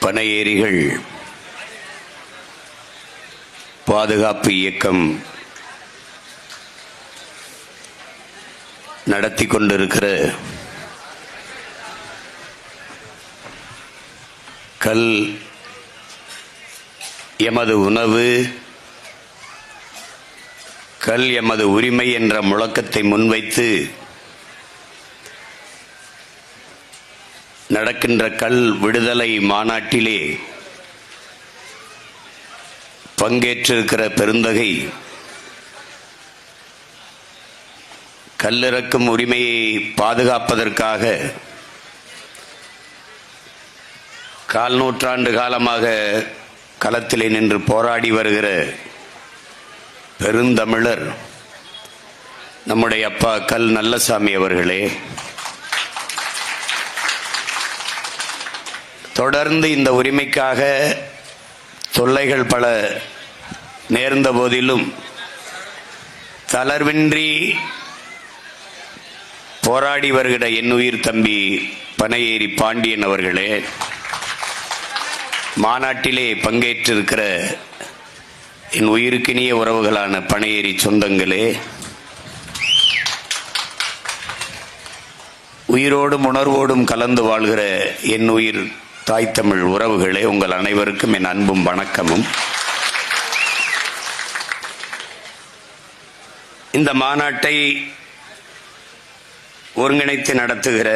பனையேரிகள் பாதுகாப்பு இயக்கம் நடத்தி கொண்டிருக்கிற கல் எமது உணவு, கல் எமது உரிமை என்ற முழக்கத்தை முன்வைத்து நடக்கின்ற கல் விடுதலை மாநாட்டிலே பங்கேற்றிருக்கிற பெருந்தகை கல்லிறக்கும் உரிமையை பாதுகாப்பதற்காக கால் நூற்றாண்டு காலமாக களத்திலே நின்று போராடி வருகிற பெருந்தமிழர் நம்முடைய அப்பா கல் நல்லசாமி அவர்களே, தொடர்ந்து இந்த உரிமைக்காக தொல்லைகள் பல நேர்ந்த போதிலும் தளர்வின்றி போராடி வருகிற என் உயிர் தம்பி பனையேரி பாண்டியன் அவர்களே, மாநாட்டிலே பங்கேற்றிருக்கிற என் உயிருக்கினிய உறவுகளான பனையேரி சொந்தங்களே, உயிரோடும் உணர்வோடும் கலந்து வாழ்கிற என் உயிர் தாய் தமிழ் உறவுகளே, உங்கள் அனைவருக்கும் என் அன்பும் வணக்கமும். இந்த மாநாட்டை ஒருங்கிணைத்து நடத்துகிற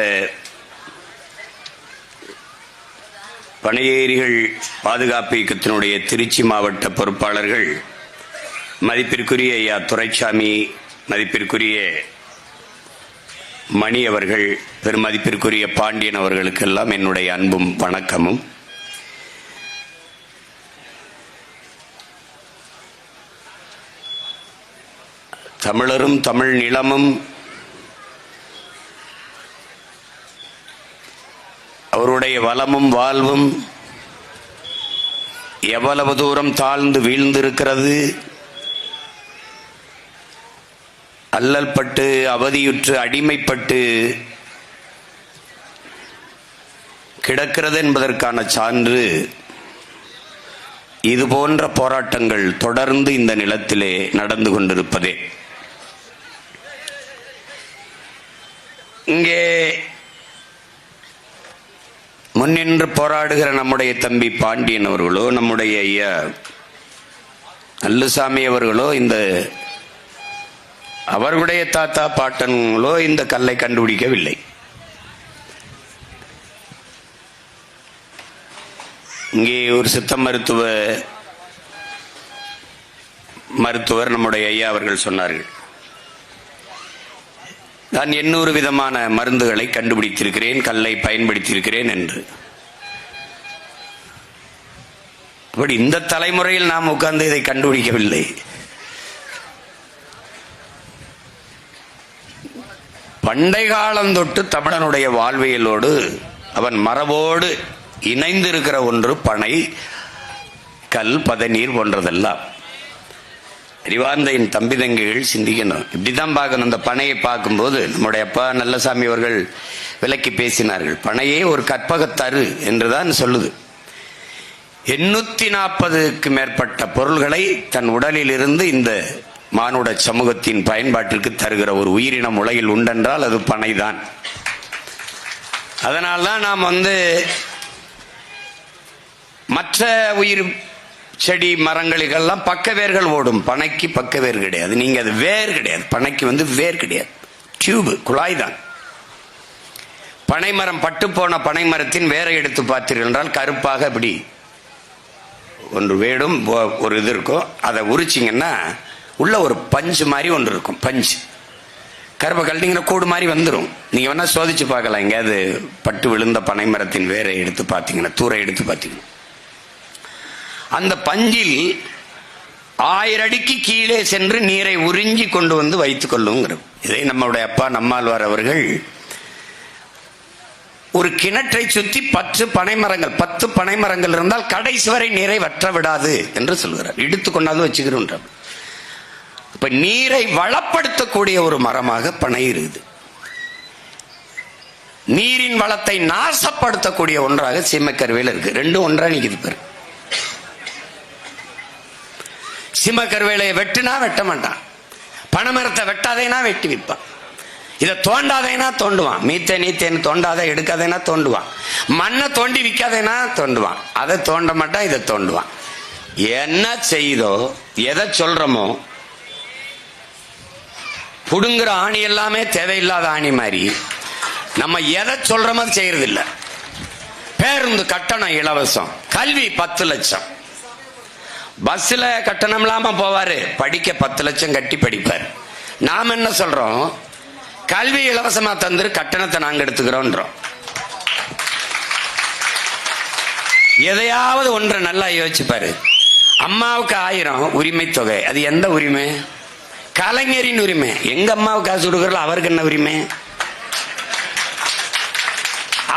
பனையேரிகள் பாதுகாப்பு இயக்கத்தினுடைய திருச்சி மாவட்ட பொறுப்பாளர்கள் மதிப்பிற்குரிய ஐயா துரைசாமி, மதிப்பிற்குரிய மணி அவர்கள், பெருமதிப்பிற்குரிய பாண்டியன் அவர்களுக்கெல்லாம் என்னுடைய அன்பும் வணக்கமும். தமிழரும் தமிழ் நிலமும் அவருடைய வளமும் வாழ்வும் எவ்வளவு தூரம் தாழ்ந்து வீழ்ந்திருக்கிறது, அல்லல் பட்டு அவதியுற்று அடிமைப்பட்டு கிடக்கிறது என்பதற்கான சான்று இது போன்ற போராட்டங்கள் தொடர்ந்து இந்த நிலத்திலே நடந்து கொண்டிருப்பதே. இங்கே முன்னின்று போராடுகிற நம்முடைய தம்பி பாண்டியன் அவர்களோ, நம்முடைய ஐயா நல்லசாமி அவர்களோ, இந்த அவர்களுடைய தாத்தா பாட்டன்களோ இந்த கல்லை கண்டுபிடிக்கவில்லை. இங்கே ஒரு சித்த மருத்துவர் நம்முடைய ஐயா அவர்கள் சொன்னார்கள், நான் 800 விதமான மருந்துகளை கண்டுபிடித்திருக்கிறேன், கல்லை பயன்படுத்தியிருக்கிறேன் என்று. அப்படி இந்த தலைமுறையில் நாம் உட்கார்ந்து இதை கண்டுபிடிக்கவில்லை. பண்டை காலம் தொட்டு தமிழனுடைய வாழ்வியலோடு அவன் மரபோடு இணைந்திருக்கிற ஒன்று பனை, கல், பதநீர் போன்றதெல்லாம். அறிவார்ந்த என் தம்பி தங்கைகள் சிந்திக்கணும், இப்படிதான் பார்க்கணும். இந்த பனையை பார்க்கும்போது நம்முடைய அப்பா நல்லசாமி அவர்கள் விளக்கி பேசினார்கள். பனையே ஒரு கற்பகத்தரு என்றுதான் சொல்லுது. 840க்கு மேற்பட்ட பொருள்களை தன் உடலில் இருந்து இந்த மானுட சமூகத்தின் பயன்பாட்டிற்கு தருகிற ஒரு உயிரினம் உலகில் உண்டென்றால் அது பனைதான். அதனால்தான் நாம் மற்ற உயிர் செடி மரங்களுக்கெல்லாம் பக்க வேர்கள் ஓடும், பனைக்கு பக்க வேர் கிடையாது. நீங்க அது வேர் கிடையாது, பனைக்கு வேர் கிடையாது, டியூப், குழாய் தான். பனைமரம், பட்டு போன பனை மரத்தின் வேரை எடுத்து பார்த்தீர்கள் என்றால் கருப்பாக இப்படி ஒன்று வேடும் ஒரு இது இருக்கும். அதை உரிச்சிங்கன்னா உள்ள ஒரு பஞ்சு மாதிரி ஒன்று இருக்கும். பஞ்சு கருப்பை கழட்டிங்கிற கூடு மாதிரி வந்துடும். நீங்க வேணா சோதிச்சு பார்க்கலாம். எங்கேயாவது பட்டு விழுந்த பனை மரத்தின் வேரை எடுத்து பார்த்தீங்கன்னா, தூரை எடுத்து பார்த்தீங்கன்னா, அந்த பஞ்சில் 1000 அடிக்கு கீழே சென்று நீரை உறிஞ்சி கொண்டு வந்து வைத்துக் கொள்ளுங்கிறது. இதை நம்முடைய அப்பா நம்மாழ்வார் அவர்கள் ஒரு கிணற்றை சுற்றி 10 பனைமரங்கள் இருந்தால் கடைசி வரை நீரை வற்ற விடாது என்று சொல்கிறார். எடுத்துக்கொண்டாது வச்சுக்கிறோம். இப்ப நீரை வளப்படுத்தக்கூடிய ஒரு மரமாக பனை இருக்குது. நீரின் வளத்தை நாசப்படுத்தக்கூடிய ஒன்றாக சீமக்கருவேல இருக்கு. ரெண்டும் ஒன்றா நிக்குது பாரு. சீமக்கருவேலையை வெட்டுனா வெட்ட மாட்டான், பனைமரத்தை வெட்டாதேனா வெட்டி விற்பான், இதை தோண்டாதேனா தோண்டுவான், நீத்தேன்னு தோண்டாத எடுக்காதேனா தோண்டுவான், மண்ணை தோண்டி விற்காதேனா தோண்டுவான், அதை தோண்ட மாட்டான், இதை தோண்டுவான். என்ன செய்தோ எதை சொல்றோமோ, புடுங்குற ஆணி எல்லாமே தேவையில்லாத ஆணி மாதிரி நம்ம எதை சொல்றோமோ செய்யறது இல்லை. பேருந்து கட்டணம் இலவசம், கல்வி 10 லட்சம், பஸ்ல கட்டணம் இல்லாம போவாரு, படிக்க 10 லட்சம் கட்டி படிப்பார். நாம என்ன சொல்றோம், கல்வி இலவசமா தந்துரு, கட்டணத்தை நாங்க எடுத்துக்கிறோம். எதையாவது ஒன்று நல்லா யோசிச்சுப்பாரு. அம்மாவுக்கு 1000 உரிமை தொகை, அது எந்த உரிமை? கலைஞரின் உரிமை. எங்க அம்மாவுக்கு காசு கொடுக்கறல அவருக்கு என்ன உரிமை?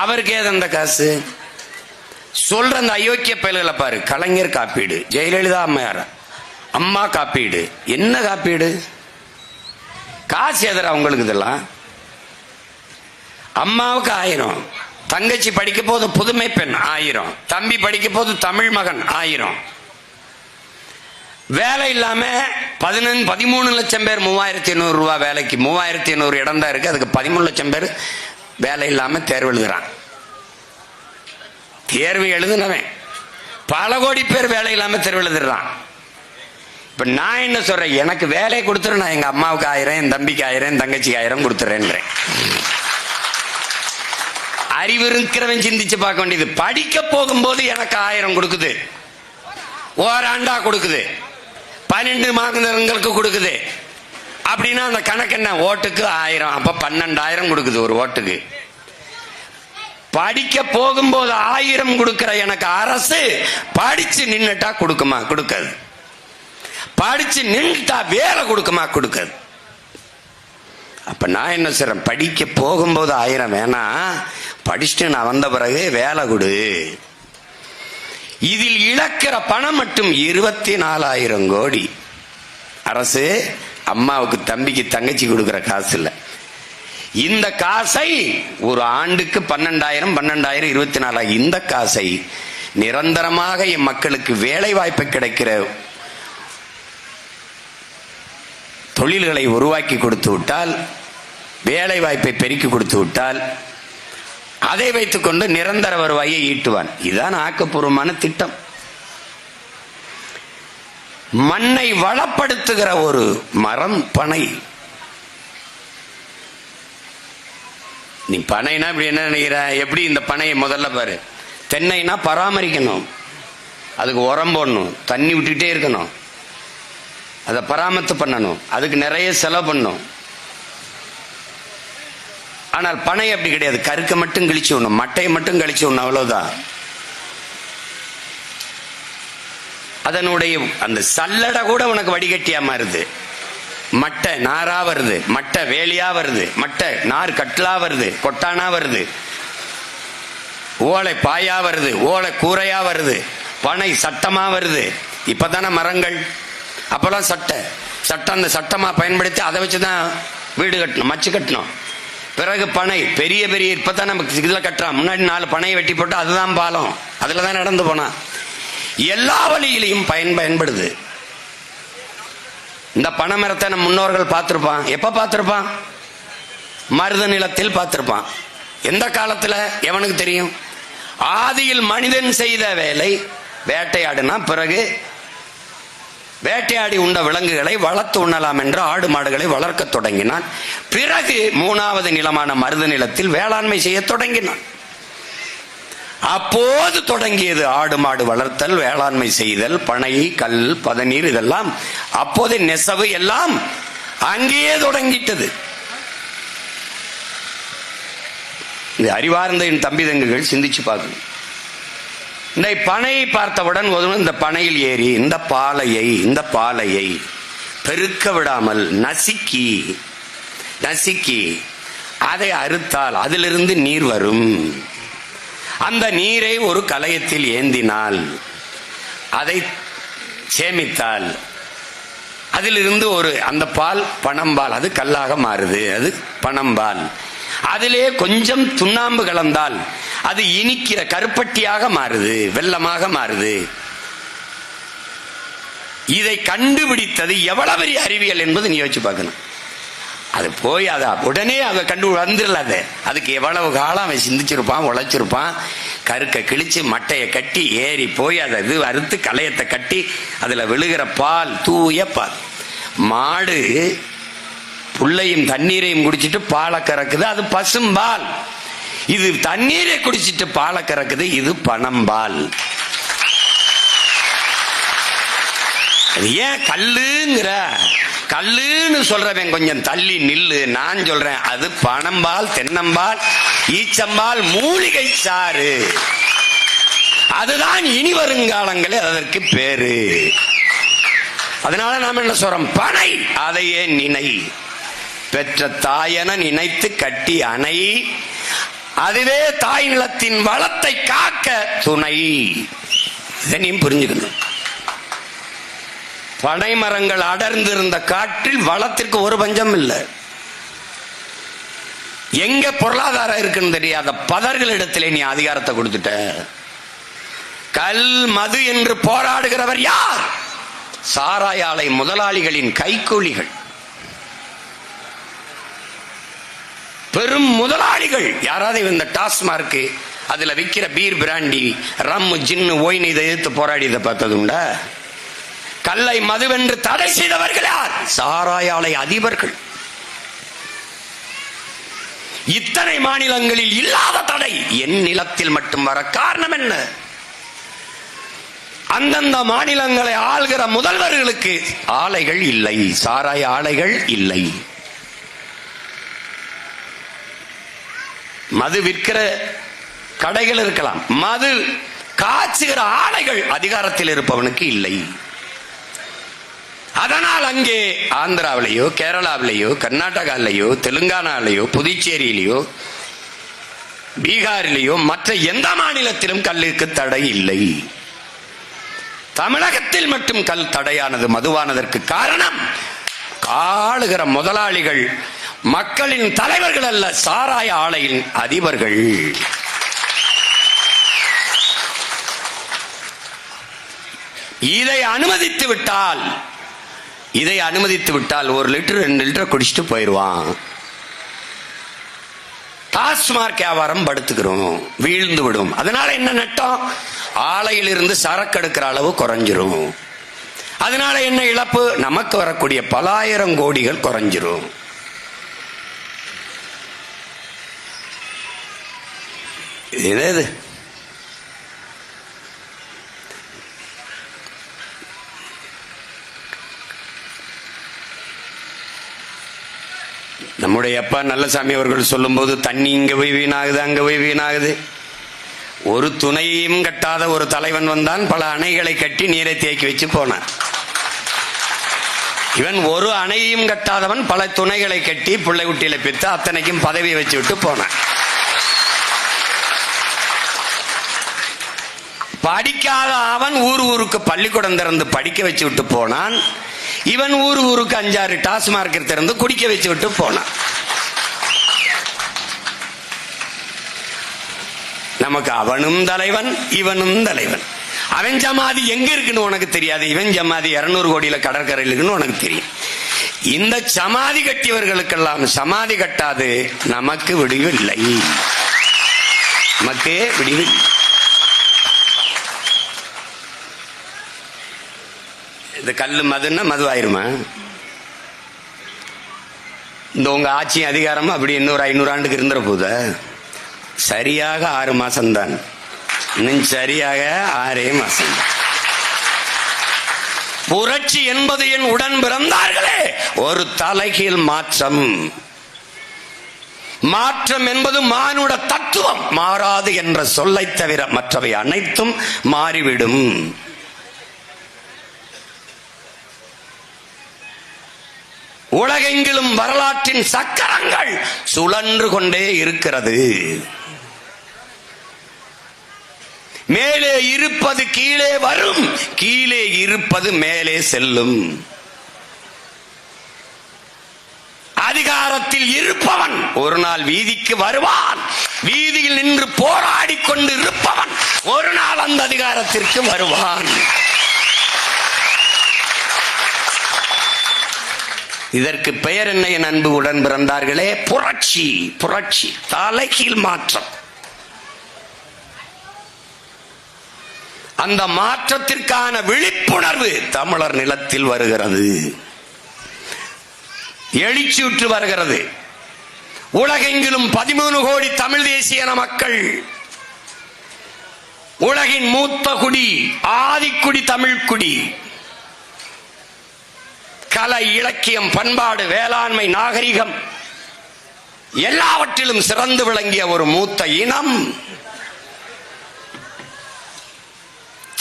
அவருக்கு ஏது அந்த காசு? சொல்ற அந்த அயோக்கிய பயல்களை பாரு. கலைஞர் காப்பீடு, ஜெயலலிதா அம்மையார் அம்மா காப்பீடு, என்ன காப்பீடு? காசு எதிரா உங்களுக்கு இதெல்லாம்? அம்மாவுக்கு 1000, தங்கச்சி படிக்க போது புதுமை பெண் 1000, தம்பி படிக்க போது தமிழ் மகன் 1000. வேலை இல்லாம 13 லட்சம் பேர் 3800 ரூபாய் வேலைக்கு, 3800 இடம் தான் இருக்கு, அதுக்கு 13 லட்சம் பேர் வேலை இல்லாம தேர்வு எழுதுறான். தேர்வு எழுதுனவன் பல கோடி பேர் வேலை இல்லாம தேர்வு எழுதுறான். இப்ப நான் என்ன சொல்றேன், எனக்கு வேலை கொடுத்துரு, நான் எங்க அம்மாவுக்கு 1000, என் தம்பிக்கு 1000, என் தங்கச்சிக்கு 1000 கொடுத்துறேன்றேன். அறிவு இருக்கிறவன் சிந்திச்சு பார்க்க வேண்டியது. படிக்க போகும்போது எனக்கு 1000 கொடுக்குது, ஓராண்டா கொடுக்குது, 12 மாதங்களுக்கு கொடுக்குது அப்படின்னா அந்த கணக்கு என்ன? ஓட்டுக்கு 1000, அப்ப 12,000 கொடுக்குது ஒரு ஓட்டுக்கு. படிக்க போகும்போது 1000 கொடுக்கிற எனக்கு அரசு படிச்சு நின்னுட்டா கொடுக்குமா? கொடுக்காது. படிச்சு நின்றுட்டா வேலை கொடுக்குமா? கொடுக்காது. அப்ப நான் என்ன சொல்றேன், படிக்க போகும்போது 1000 வேணாம், படிச்சுட்டு நான் வந்த பிறகு வேலை கொடு. இதில் இழக்கிற பணம் மட்டும் 24,000 கோடி. அரசு அம்மாவுக்கு தம்பிக்கு தங்கச்சி கொடுக்கிற காசு இல்ல. இந்த காசை ஒரு ஆண்டுக்கு 12,000 24,000 இந்த காசை நிரந்தரமாக என் மக்களுக்கு வேலை வாய்ப்பு கிடைக்கிற தொழில்களை உருவாக்கி கொடுத்து விட்டால், வேலை வாய்ப்பை பெருக்கி கொடுத்து விட்டால், அதை வைத்துக் கொண்டு நிரந்தர வருவாயை ஈட்டுவான். இதுதான் ஆக்கப்பூர்வமான திட்டம். மண்ணை வளப்படுத்துகிற ஒரு மரம் பனை. நீ பனைனா இப்படி என்ன நினைக்கிற? எப்படி இந்த பனையை முதல்ல பாரு. தென்னைனா பராமரிக்கணும், அதுக்கு உரம் போடணும், தண்ணி விட்டுட்டே இருக்கணும், அதை பராமரித்து பண்ணணும், அதுக்கு நிறைய செலவு பண்ணணும். ஆனால் பனை அப்படி கிடையாது. கருக்க மட்டும் கிழிச்சு விடணும், மட்டையை மட்டும் கழிச்சு விடணும், அவ்வளவுதான். அதனுடைய அந்த சல்லடை கூட உனக்கு வடிகட்டியா மாறுது, மட்டை நாரா வருது, மட்டை வேலியா வருது, மட்டை நார் கட்டலா வருது, கொட்டானா வருது, ஓலை பாயா வருது, ஓலை கூரையா வருது, பனை சட்டமா வருது. இப்பதானே மரங்கள், அப்பெல்லாம் சட்டம் அந்த சட்டமா பயன்படுத்தி அதை வச்சுதான் வீடு கட்டணும், மச்சு கட்டணும். பிறகு பனை பெரிய பெரிய இப்பதான் நமக்கு இதுல கட்டுறான். முன்னாடி 4 பனையை வெட்டி போட்டு அதுதான் பாலம், அதுலதான் நடந்து போனா. எல்லா வழியிலையும் பயன்படுது. இந்த பனை மரத்தை நம்ம முன்னோர்கள் பார்த்திருப்பான். எப்ப பார்த்திருப்பான்? மருத நிலத்தில் பார்த்திருப்பான். எந்த காலத்துல எவனுக்கு தெரியும்? ஆதியில் மனிதன் செய்த வேலை வேட்டையாடுனா, பிறகு வேட்டையாடி உண்ட விலங்குகளை வளர்த்து உண்ணலாம் என்று ஆடு மாடுகளை வளர்க்க தொடங்கினான். பிறகு 3வது நிலமான மருத நிலத்தில் வேளாண்மை செய்ய தொடங்கினான். அப்போது தொடங்கியது ஆடு மாடு வளர்த்தல், வேளாண்மை செய்தல், பனை, கல், பதநீர், இதெல்லாம் அப்போது நெசவு எல்லாம் அங்கேயே தொடங்கிட்டது. இந்த அறிவார்ந்த என் தம்பி தங்குகள் சிந்திச்சு பார்க்கணும். இந்த பனையை பார்த்தவுடன் இந்த பனையில் ஏறி இந்த பாலையை பெருக்க விடாமல் நசுக்கி அதை அறுத்தால் அதிலிருந்து நீர் வரும். அந்த நீரை ஒரு கலயத்தில் ஏந்தினால், அதை சேமித்தால், அதிலிருந்து அந்த பால் பணம்பால், அது கல்லாக மாறுது, அது பணம்பால். அதிலே கொஞ்சம் சுண்ணாம்பு கலந்தால் அது இனிக்கிற கருப்பட்டியாக மாறுது, வெள்ளமாக மாறுது. இதை கண்டுபிடித்தது எவ்வளவு பெரிய அறிவியல் என்பது நீ யோசிச்சு பார்க்கணும். அது போய் அதை உடனே அதை கண்டு வந்துடலாத. அதுக்கு எவ்வளவு காலம் அவன் சிந்திச்சிருப்பான், உழைச்சிருப்பான். கருக்க கிழிச்சு மட்டையை கட்டி ஏறி போய் அதை இது அறுத்து களையத்தை கட்டி அதுல விழுகிற பால் தூய பால். மாடு புள்ளையும் தண்ணீரையும் குடிச்சிட்டு பாலை கறக்குது, அது பசும்பால். இது தண்ணீரை குடிச்சிட்டு பாலை கறக்குது, இது பனம்பால். ஏன் கல்லுங்கிற? கல்லுன்னு சொல்றவன் கொஞ்சம் தள்ளி நில்லு. நான் சொல்றேன் அது பனம்பால், தென்னம்பால், ஈச்சம்பால், மூலிகை சாறு. அதுதான் இனி வருங்காலங்களில் அதற்கு பேரு. அதனால நாம என்ன சொல்றோம்? பனை. அதையே நினை. பெற்ற தாயென நினைத்து கட்டி அணை. அதுவே தாய் நிலத்தின் வளத்தை காக்க துணை. இதனையும் புரிஞ்சுக்கணும். பனை மரங்கள் அடர்ந்திருந்த காற்றில் வளத்திற்கு ஒரு பஞ்சம் இல்லை. எங்க பொருளாதாரம் இருக்குன்னு தெரியாத பதர்களிடத்திலே நீ அதிகாரத்தை கொடுத்துட்ட. கல் மது என்று போராடுகிறவர் யார்? சாராய ஆலை முதலாளிகளின் கைக்கூலிகள், பெரும் முதலாளிகள். யாராவது இந்த டாஸ்மார்க் அதுல விற்கிற பீர், பிராண்டி, ரம், ஜின்னு, ஒயின் இதை எதிர்த்து போராடியதை பார்த்தது உண்டா? கல்லை மதுவென்று தடை செய்தவர்கள் யார்? சாராய ஆலை அதிபர்கள். இத்தனை மாநிலங்களில் இல்லாத தடை என் நிலத்தில் மட்டும் வர காரணம் என்ன? அந்தந்த மாநிலங்களை ஆள்கிற முதல்வர்களுக்கு ஆலைகள் இல்லை, சாராய ஆலைகள் இல்லை. மது விற்கிற கடைகள் இருக்கலாம், மது காய்ச்சுகிற ஆலைகள் அதிகாரத்தில் இருப்பவனுக்கு இல்லை. அதனால் அங்கே ஆந்திராவிலேயோ, கேரளாவிலேயோ, கர்நாடகாவிலேயோ, தெலுங்கானாவிலேயோ, புதுச்சேரியிலேயோ, பீகாரிலேயோ, மற்ற எந்த மாநிலத்திலும் கல்லுக்கு தடை இல்லை. தமிழகத்தில் மட்டும் கல் தடையானது, மதுவானதற்கு காரணம் ஆளுகிற முதலாளிகள் மக்களின் தலைவர்கள் அல்ல, சாராய ஆலையின் அதிபர்கள். இதை அனுமதித்து விட்டால் 1 லிட்டர் 2 லிட்டர் குடிச்சிட்டு போயிடுவான். டாஸ்மார்க் வியாபாரம் படுத்துக்கிறோம், வீழ்ந்து விடும். அதனால என்ன நட்டம்? ஆலையில் இருந்து சரக்கு எடுக்கிற அளவு குறைஞ்சிரும். அதனால என்ன இழப்பு? நமக்கு வரக்கூடிய பல ஆயிரம் கோடிகள் குறைஞ்சிரும். இது நம்முடைய அப்பா நல்லசாமி அவர்கள் சொல்லும் போது, தண்ணி இங்க போய் வீணாகுது, அங்க போய் வீணாகுது. ஒரு துணையையும் கட்டாத ஒரு தலைவன் வந்தான், பல அணைகளை கட்டி நீரை தேக்கி வச்சு போனான். இவன் ஒரு அணையையும் கட்டாதவன், பல துணைகளை கட்டி பிள்ளை குட்டியில பித்து அத்தனைக்கும் பதவியை வச்சு விட்டு போனான். படிக்காத அவன் ஊருக்கு பள்ளிக்கூடம் திறந்து படிக்க வச்சு விட்டு போனான். இவன் ஊருக்கு 5-6 டாஸ்மார்க் திறந்து குடிக்க வச்சு விட்டு போனான். நமக்கு அவனும் தலைவன், இவனும் தலைவன். அவன் ஜமாதி எங்க இருக்குன்னு உனக்கு தெரியாது, இவன் ஜமாதி 200 கோடியில கடற்கரையில் இருக்குன்னு உனக்கு தெரியும். இந்த சமாதி கட்டியவர்களுக்கெல்லாம் சமாதி கட்டாது நமக்கு விடிவு இல்லை, நமக்கு விடிவு. இந்த கல்லு மதுன்னா மது ஆயிருமா? இந்த உங்க ஆட்சி அதிகாரமும் அப்படி இன்னொரு 500 ஆண்டுக்கு இருந்துற போத. சரியாக 6 மாசம்தான், இன்னும் சரியாக 6 மாசம். புரட்சி என்பது என் உடன் பிறந்தார்களே ஒரு தலைகீழ் மாற்றம். மாற்றம் என்பது மானுட தத்துவம். மாறாது என்ற சொல்லை தவிர மற்றவை அனைத்தும் மாறிவிடும். உலகெங்கிலும் வரலாற்றின் சக்கரங்கள் சுழன்று கொண்டே இருக்கிறது. மேலே இருப்பது கீழே வரும், கீழே இருப்பது மேலே செல்லும். அதிகாரத்தில் இருப்பவன் ஒரு நாள் வீதிக்கு வருவான். வீதியில் நின்று போராடி கொண்டு இருப்பவன் ஒரு நாள் அந்த அதிகாரத்திற்கு வருவான். இதற்கு பெயர் என்ன என் அன்பு உடன் பிறந்தார்களே? புரட்சி. புரட்சி, தலைகீழ் மாற்றம். அந்த மாற்றத்திற்கான விழிப்புணர்வு தமிழர் நிலத்தில் வருகிறது, எழுச்சியுற்று வருகிறது. உலகெங்கிலும் 13 கோடி தமிழ் தேசிய மக்கள், உலகின் மூத்த குடி, ஆதிக்குடி தமிழ் குடி, கலை, இலக்கியம், பண்பாடு, வேளாண்மை, நாகரிகம் எல்லாவற்றிலும் சிறந்து விளங்கிய ஒரு மூத்த இனம்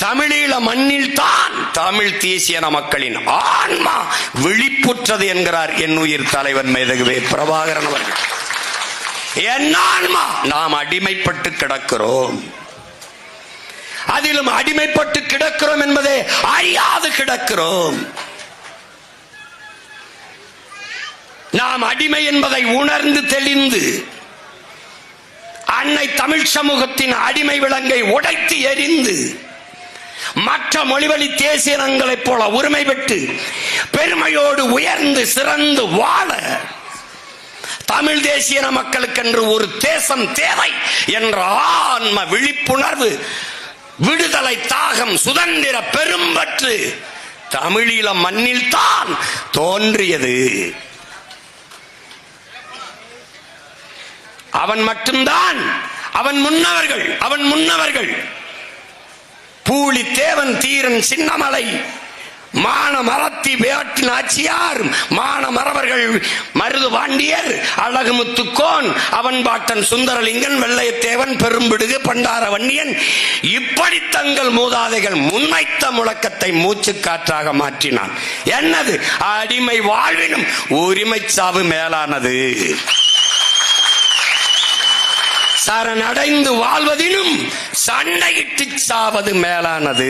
தமிழீழ மண்ணில் தான் தமிழ் தேசிய மக்களின் ஆன்மா விழிப்புற்றது என்கிறார் என் உயிர் தலைவன் மேதகுவே பிரபாகரன் அவர்கள். என் ஆன்மா, நாம் அடிமைப்பட்டு கிடக்கிறோம். அதிலும் அடிமைப்பட்டு கிடக்கிறோம் என்பதை அறியாது கிடக்கிறோம். நாம் அடிமை என்பதை உணர்ந்து தெளிந்து அன்னை தமிழ் சமூகத்தின் அடிமை விலங்கை உடைத்து எறிந்து மற்ற மொழிவழி தேசிய இனங்களைப் போல உரிமை பெற்று பெருமையோடு உயர்ந்து சிறந்து வாழ தமிழ் தேசிய மக்களுக்கென்று ஒரு தேசம் தேவை என்ற ஆன்ம விழிப்புணர்வு, விடுதலை தாகம், சுதந்திர பெரும்பற்று தமிழீழ மண்ணில் தான் தோன்றியது. அவன் மட்டும்தான், அவன் முன்னவர்கள் பூலித்தேவன், தீரன், சின்னமலை, மானமரத்தி வேட்டின் ஆட்சியார், மானமரவர்கள், மருது பாண்டியர், அழகுமுத்துக்கோன், அவன் பாட்டன் சுந்தரலிங்கன், வெள்ளையத்தேவன், பெரும்பிடுகு, பண்டார வன்னியன், இப்படி தங்கள் மூதாதைகள் முன்வைத்த முழக்கத்தை மூச்சு காற்றாக மாற்றினான். என்னது? அடிமை வாழ்வினும் உரிமை சாவு மேலானது, சரணடைந்து வாழ்வதிலும் சண்டையிட்டு சாவது மேலானது.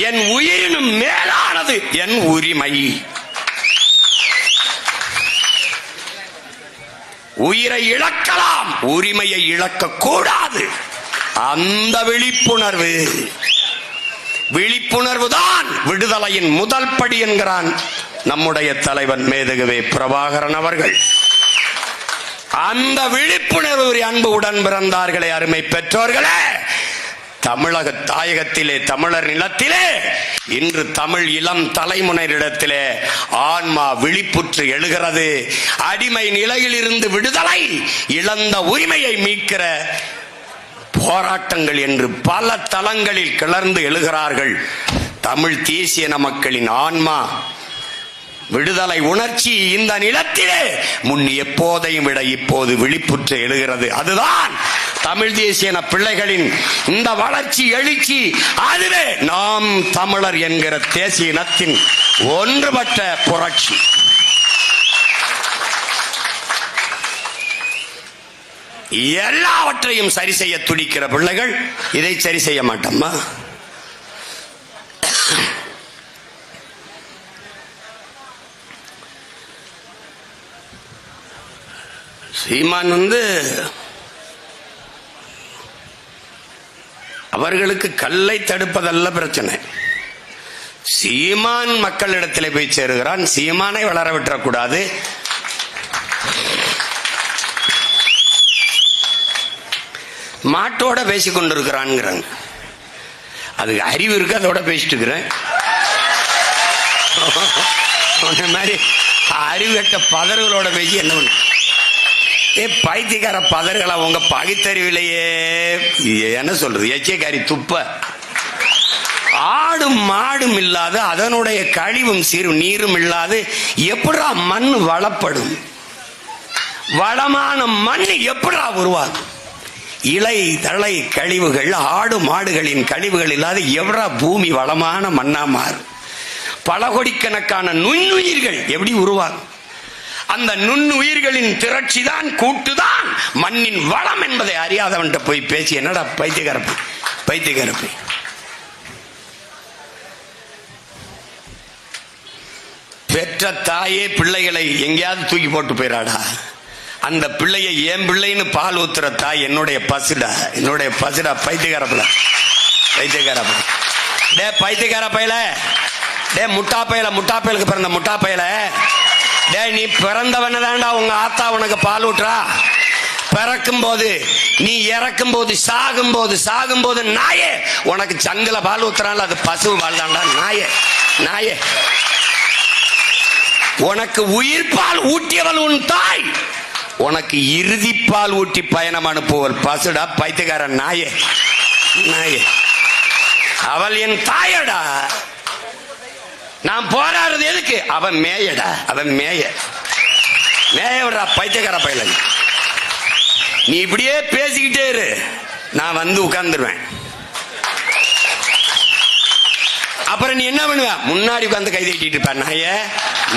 என் உயிரினும் மேலானது என் உரிமை. உயிரை இழக்கலாம், உரிமையை இழக்க கூடாது. அந்த விழிப்புணர்வுதான் விடுதலையின் முதல் படி என்கிறான் நம்முடைய தலைவன் மேதகுவே பிரபாகரன் அவர்கள். அந்த விழிப்புணர்வு அன்பு உடன் பிறந்தார்களே, அருமை பெற்றோர்களே, தமிழக தாயகத்திலே, தமிழர் நிலத்திலே இன்று தமிழ் இளம் தலைமுறையிடத்திலே ஆன்மா விழிப்புற்று எழுகிறது. அடிமை நிலையில் இருந்து விடுதலை, இழந்த உரிமையை மீட்கிற போராட்டங்கள் என்று பல தளங்களில் கிளர்ந்து எழுகிறார்கள். தமிழ் தேசிய மக்களின் ஆன்மா விடுதலை உணர்ச்சி இந்த நிலத்திலே முன் எப்போதையும் விட இப்போது விழிப்புற்று எழுகிறது. அதுதான் தமிழ் தேசிய பிள்ளைகளின் இந்த வளர்ச்சி, எழுச்சி. அதுவே நாம் தமிழர் என்கிற தேசிய இனத்தின் ஒன்றுபட்ட புரட்சி. எல்லாவற்றையும் சரி செய்ய துடிக்கிற பிள்ளைகள் இதை சரி செய்ய மாட்டோமா? சீமான் அவர்களுக்கு கல்லை தடுப்பதல்ல பிரச்சனை. சீமான் மக்களிடத்தில் போய் சேருகிறான். சீமானை வளர விட்டுறக்கூடாது. மாட்டோட பேசிக் கொண்டிருக்கிறான். அது அறிவு இருக்கு, அதோட பேசிட்டு இருக்கிறேன். மாதிரி அறிவுகட்ட பதர்களோட பேசி என்ன பண்ண? பைத்தியக்கார பதர்களா உங்க பகுத்தறிவிலேயே என்ன சொல்றது? எச்சைக்காரி துப்ப. ஆடும் மாடும் இல்லாது, அதனுடைய கழிவும் சிறு நீரும் இல்லாது எப்படா மண் வளப்படும்? வளமான மண் எப்படா உருவாகும்? இலை தழை கழிவுகள், ஆடு மாடுகளின் கழிவுகள் இல்லாத எவ்வளா பூமி வளமான மண்ணா மாறும்? பல கோடிக்கணக்கான நுண்ணுயிர்கள் எப்படி உருவாகும்? அந்த நுண்ணுயிர்களின் திரட்சி தான், கூட்டுதான் மண்ணின் வளம் என்பதை அறியாதவன் போய் பேசி என்னடா பைத்தியக்காரப்பை. பெற்ற தாயே பிள்ளைகளை எங்கேயாவது தூக்கி போட்டு போயிடாடா. அந்த பிள்ளைய என் பிள்ளைன்னு பால் ஊத்துற தாய் என்னுடைய பசுடா, என்னுடைய பசுடா. பைத்தியக்காரப்பல, பைத்தியக்காரப்பல, டே பைத்தியக்கார பையல, டே முட்டா பையல, முட்டா பயலுக்கு பிறந்த முட்டா பையல, டே நீ பிறந்தவன தான்டா உங்க ஆத்தா உனக்கு பால் ஊட்டுறா. பிறக்கும் போது, நீ இறக்கும் போது, சாகும் போது நாயே உனக்கு சங்கல பால் ஊத்துறான்ல, அது பசு பால் தான்டா. நாயே, நாயே, உனக்கு உயிர் பால் ஊட்டியவள் உன் தாய், உனக்கு இறுதிப்பால் ஊட்டி பயணம் அனுப்புவள் பசுடா. பைத்தியக்கார நாயே, நாயே, அவள் என் தாயடா. நான் போராடுறது எதுக்கு? அவன் மேயடா, அவன் மேய விடுறா. பைத்தியக்கார பையல, நீ இப்படியே பேசிக்கிட்டே இரு, நான் வந்து உட்கார்ந்துருவேன். அப்புறம் நீ என்ன பண்ணுவ? முன்னாடி உட்காந்து கை தட்டிட்டு இருப்ப. நாய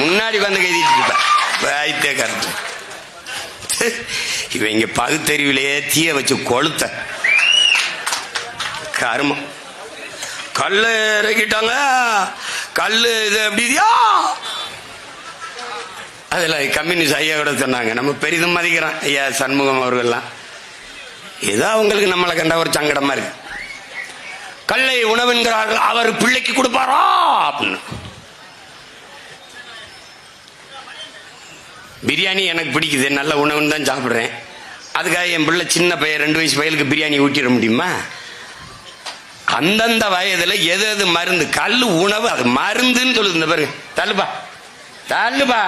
முன்னாடி உட்காந்து கை தட்டிட்டு இருப்ப. பைத்தியக்கார இவன் இங்க பகுத்தறிவிலேயே தீய வச்சு கொளுத்த கருமம். கல்லு இறக்கிட்டாங்க, கல்லு இது எப்படியா? அதுல கம்யூனிஸ்ட் ஐயா கூட சொன்னாங்க, நம்ம பெரிதும் மதிக்கிறோம் ஐயா சண்முகம் அவர்கள்லாம். ஏதோ அவங்களுக்கு நம்மளை கண்ட ஒரு சங்கடமா இருக்கு. கல்லை உணவுங்கிறார்கள், அவர் பிள்ளைக்கு கொடுப்பாரா அப்படின்னு. பிரியாணி எனக்கு பிடிக்குது, நல்ல உணவுன்னு தான் சாப்பிட்றேன். அதுக்காக என் பிள்ளை சின்ன பையன் 2 வயசு பையலுக்கு பிரியாணி ஊட்டிட முடியுமா? அந்தந்த வயதுல எது எது மருந்து, கல் உணவு அது மருந்துன்னு சொல்லுது. இந்த பாரு, தள்ளுபா தள்ளுபா,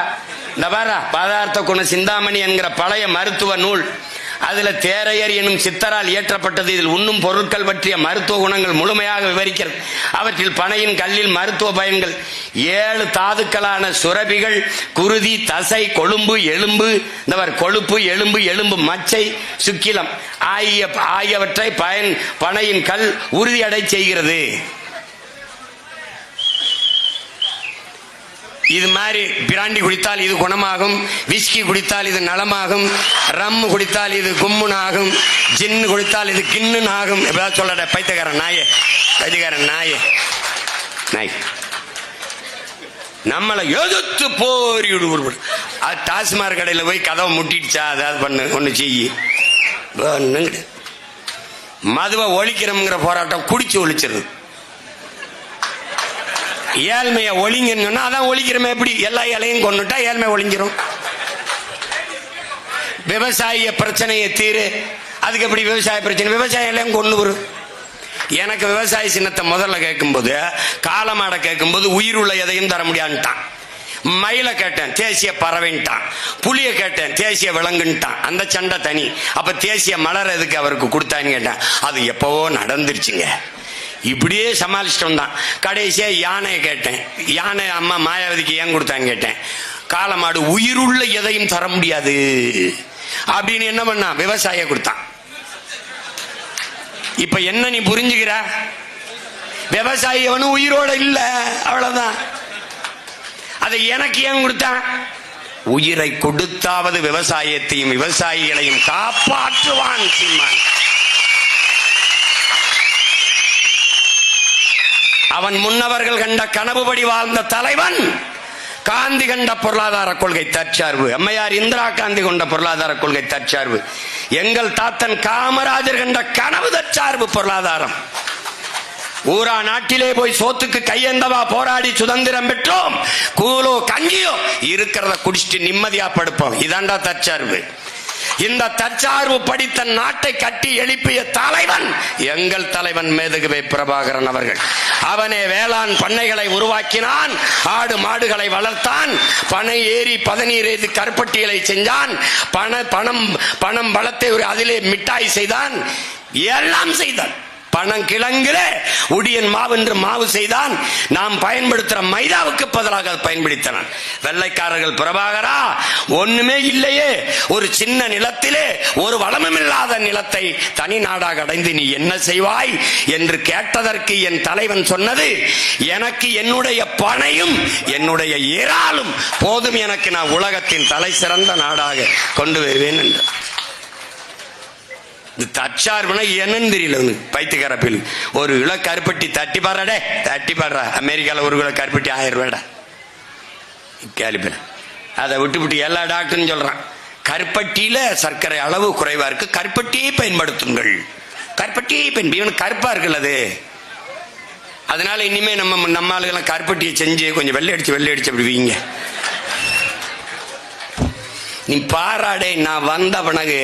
இந்த பாரா பதார்த்த குண சிந்தாமணி என்கிற பழைய மருத்துவ நூல், அதுல தேரையர் எனும் சித்தரால் இயற்றப்பட்டது. இதில் உண்ணும் பொருட்கள் பற்றிய மருத்துவ குணங்கள் முழுமையாக விவரிக்கிறது. அவற்றில் பனையின் கல்லில் மருத்துவ பயன்கள், 7 தாதுக்களான சுரபிகள், குருதி, தசை, கொழும்பு, எலும்பு, இந்த கொழுப்பு, எலும்பு, எலும்பு மச்சை, சுக்கிலம் ஆகியவற்றை பனையின் கல் உறுதியடை செய்கிறது. இது மாதிரி பிராண்டி குடித்தால் இது குணமாகும், விஸ்கி குடித்தால் இது நலமாகும், ரம் குடித்தால் இது கும்முனாகும், ஜின்னு குடித்தால் இது கின்னு ஆகும். எப்படிதான் சொல்லட பைத்தியக்கார நாயே, பைத்தியக்கார நாயே, நாய் நம்மளை எதிர்த்து போரி. அது டாஸ்மாக் கடையில் போய் கதவை முட்டிடுச்சா, அதாவது பண்ணு ஒண்ணு செய்யி. மதுவை ஒழிக்கிறோம்ங்கிற போராட்டம் குடிச்சு ஒழிச்சிருது. ஏழ்மையை ஒழிங்கன்னு சொன்னா அதான் ஒழிக்கிறோமே. எப்படி எல்லா இலையும் கொண்டுட்டா ஏழ்மை ஒழிஞ்சிரும். விவசாய பிரச்சனையை தீரு, அதுக்கு எப்படி விவசாய பிரச்சனை? விவசாயம் எல்லாம் கொண்டு வரும். எனக்கு விவசாய சின்னத்தை முதல்ல கேட்கும்போது, காலமாட கேட்கும்போது உயிர் உள்ள எதையும் தர முடியாதுட்டான். மயில கேட்டேன், தேசிய பறவைன்ட்டான். புலிய கேட்டேன், தேசிய விலங்குன்ட்டான். அந்த சண்டை தனி. அப்ப தேசிய மலர் எதுக்கு அவருக்கு கொடுத்தான்னு கேட்டேன். அது எப்பவோ நடந்துருச்சுங்க. இப்படியே சமாளிச்சிட்டோம் தான். கடைசியா யானையை கேட்டேன், யானை அம்மா மாயாவதிக்கு ஏன் கொடுத்தான்னு கேட்டேன். காலமாடு உயிருள்ள எதையும் தர முடியாது அப்படின்னு என்ன பண்ணா, விவசாய கொடுத்தான். இப்ப என்ன நீ புரிஞ்சுக்கிற? விவசாயி அவனும் உயிரோட இல்ல, அவ்வளவுதான். அதை எனக்கு ஏன் கொடுத்தான்? உயிரை கொடுத்தாவது விவசாயத்தையும் விவசாயிகளையும் காப்பாற்றுவான் சீமான். அவன் முன்னவர்கள் கண்ட கனவுபடி வாழ்ந்த தலைவன். காந்தி கண்ட பொருளாதார கொள்கை தற்சார்பு, அம்மையார் இந்திரா காந்தி கொண்ட பொருளாதார கொள்கை தற்சார்பு, எங்கள் தாத்தன் காமராஜர் கண்ட கனவு தற்சார்பு பொருளாதாரம். ஊரா நாட்டிலே போய் சோத்துக்கு கையெந்தவா போராடி சுதந்திரம் பெற்றோம். கூலோ கஞ்சியோ இருக்கிறத குடிச்சிட்டு நிம்மதியா படுப்போம். இதாண்டா தற்சார்பு. இந்த தற்சார்பு படித்த நாட்டை கட்டி எழுப்பிய தலைவன் எங்கள் தலைவன் மேதகுவே பிரபாகரன் அவர்கள். அவனே வேளாண் பண்ணைகளை உருவாக்கினான், ஆடு மாடுகளை வளர்த்தான், பனை ஏறி பதநீர் ஏறி கருப்பட்டிகளை செஞ்சான், பணம் பழத்தை அதிலே மிட்டாய் செய்தான், எல்லாம் செய்தான். பனங்கிழங்கிலே உடியன் மாவு என்று மாவு செய்தான். நாம் பயன்படுத்துற மைதாவுக்கு பதிலாக பயன்படுத்தினான். வெள்ளைக்காரர்கள் பிரபாகரா ஒண்ணுமே இல்லையே, ஒரு சின்ன நிலத்திலே ஒரு வளமும் இல்லாத நிலத்தை தனி நாடாக அடைந்து நீ என்ன செய்வாய் என்று கேட்டதற்கு என் தலைவன் சொன்னது, எனக்கு என்னுடைய பனையும் என்னுடைய இறாலும் போதும், எனக்கு நான் உலகத்தின் தலை சிறந்த நாடாக கொண்டு வருவேன் என்று. தற்சார்புனா என்னன்னு தெரியல பைத்தியக்கார பில். ஒரு கிலோ கருப்பட்டி தட்டி பாடுறா, அமெரிக்கால ஒரு கிலோ கருப்பட்டி 1000 ரூபாடா. கேலிப்பேன். அதை விட்டு எல்லா டாக்டரும் சொல்றான், கருப்பட்டியில சர்க்கரை அளவு குறைவா இருக்கு, கருப்பட்டியை பயன்படுத்துங்கள். கருப்பட்டியை இவனுக்கு கருப்பா இருக்குல்ல அது. அதனால இனிமே நம்ம ஆளுகெல்லாம் கருப்பட்டியை செஞ்சு கொஞ்சம் வெள்ளை அடிச்சு அப்படி வீங்க. நீ பாராடே, நான் வந்த பிறகு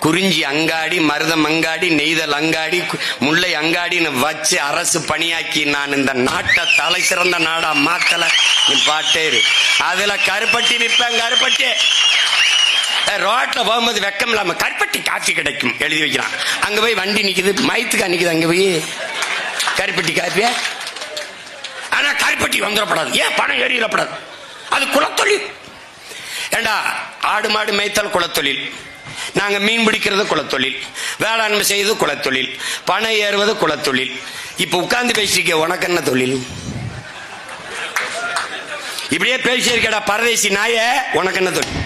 குறிஞ்சி அங்காடி, மருதம் அங்காடி, நெய்தல் அங்காடி, முல்லை அங்காடின்னு வச்சு அரசு பணியாக்கி நான் இந்த நாட்டை தலை சிறந்த நாடா மாத்தல. நீ பாட்டேரு அதுல கருப்பட்டி விற்பேன். கருப்பட்டி ரோட்ல போகும்போது வெக்கம் இல்லாம கருப்பட்டி காஃபி கிடைக்கும் எழுதி வைக்கிறான். அங்க போய் வண்டி நிக்குது, மயத்துக்கா நிக்குது, அங்க போய் கருப்பட்டி காஃபியா. ஆனா கருப்பட்டி வந்துடப்படாது. ஏன் பணம் ஏறிடப்படாது? அது குலத்தொழில். ஏண்டா, ஆடு மாடு மேய்த்தல் குலத்தொழில், நாங்க மீன் பிடிக்கிறது குலத்தொழில், வேளாண்மை செய்வது குலத்தொழில், பணம் ஏறுவது குலத்தொழில். இப்ப உட்கார்ந்து பேசிருக்க, உனக்கு என்ன தொழில்? இப்படியே பேசியிருக்கடா பரதேசி நாய, உனக்கு என்ன தொழில்?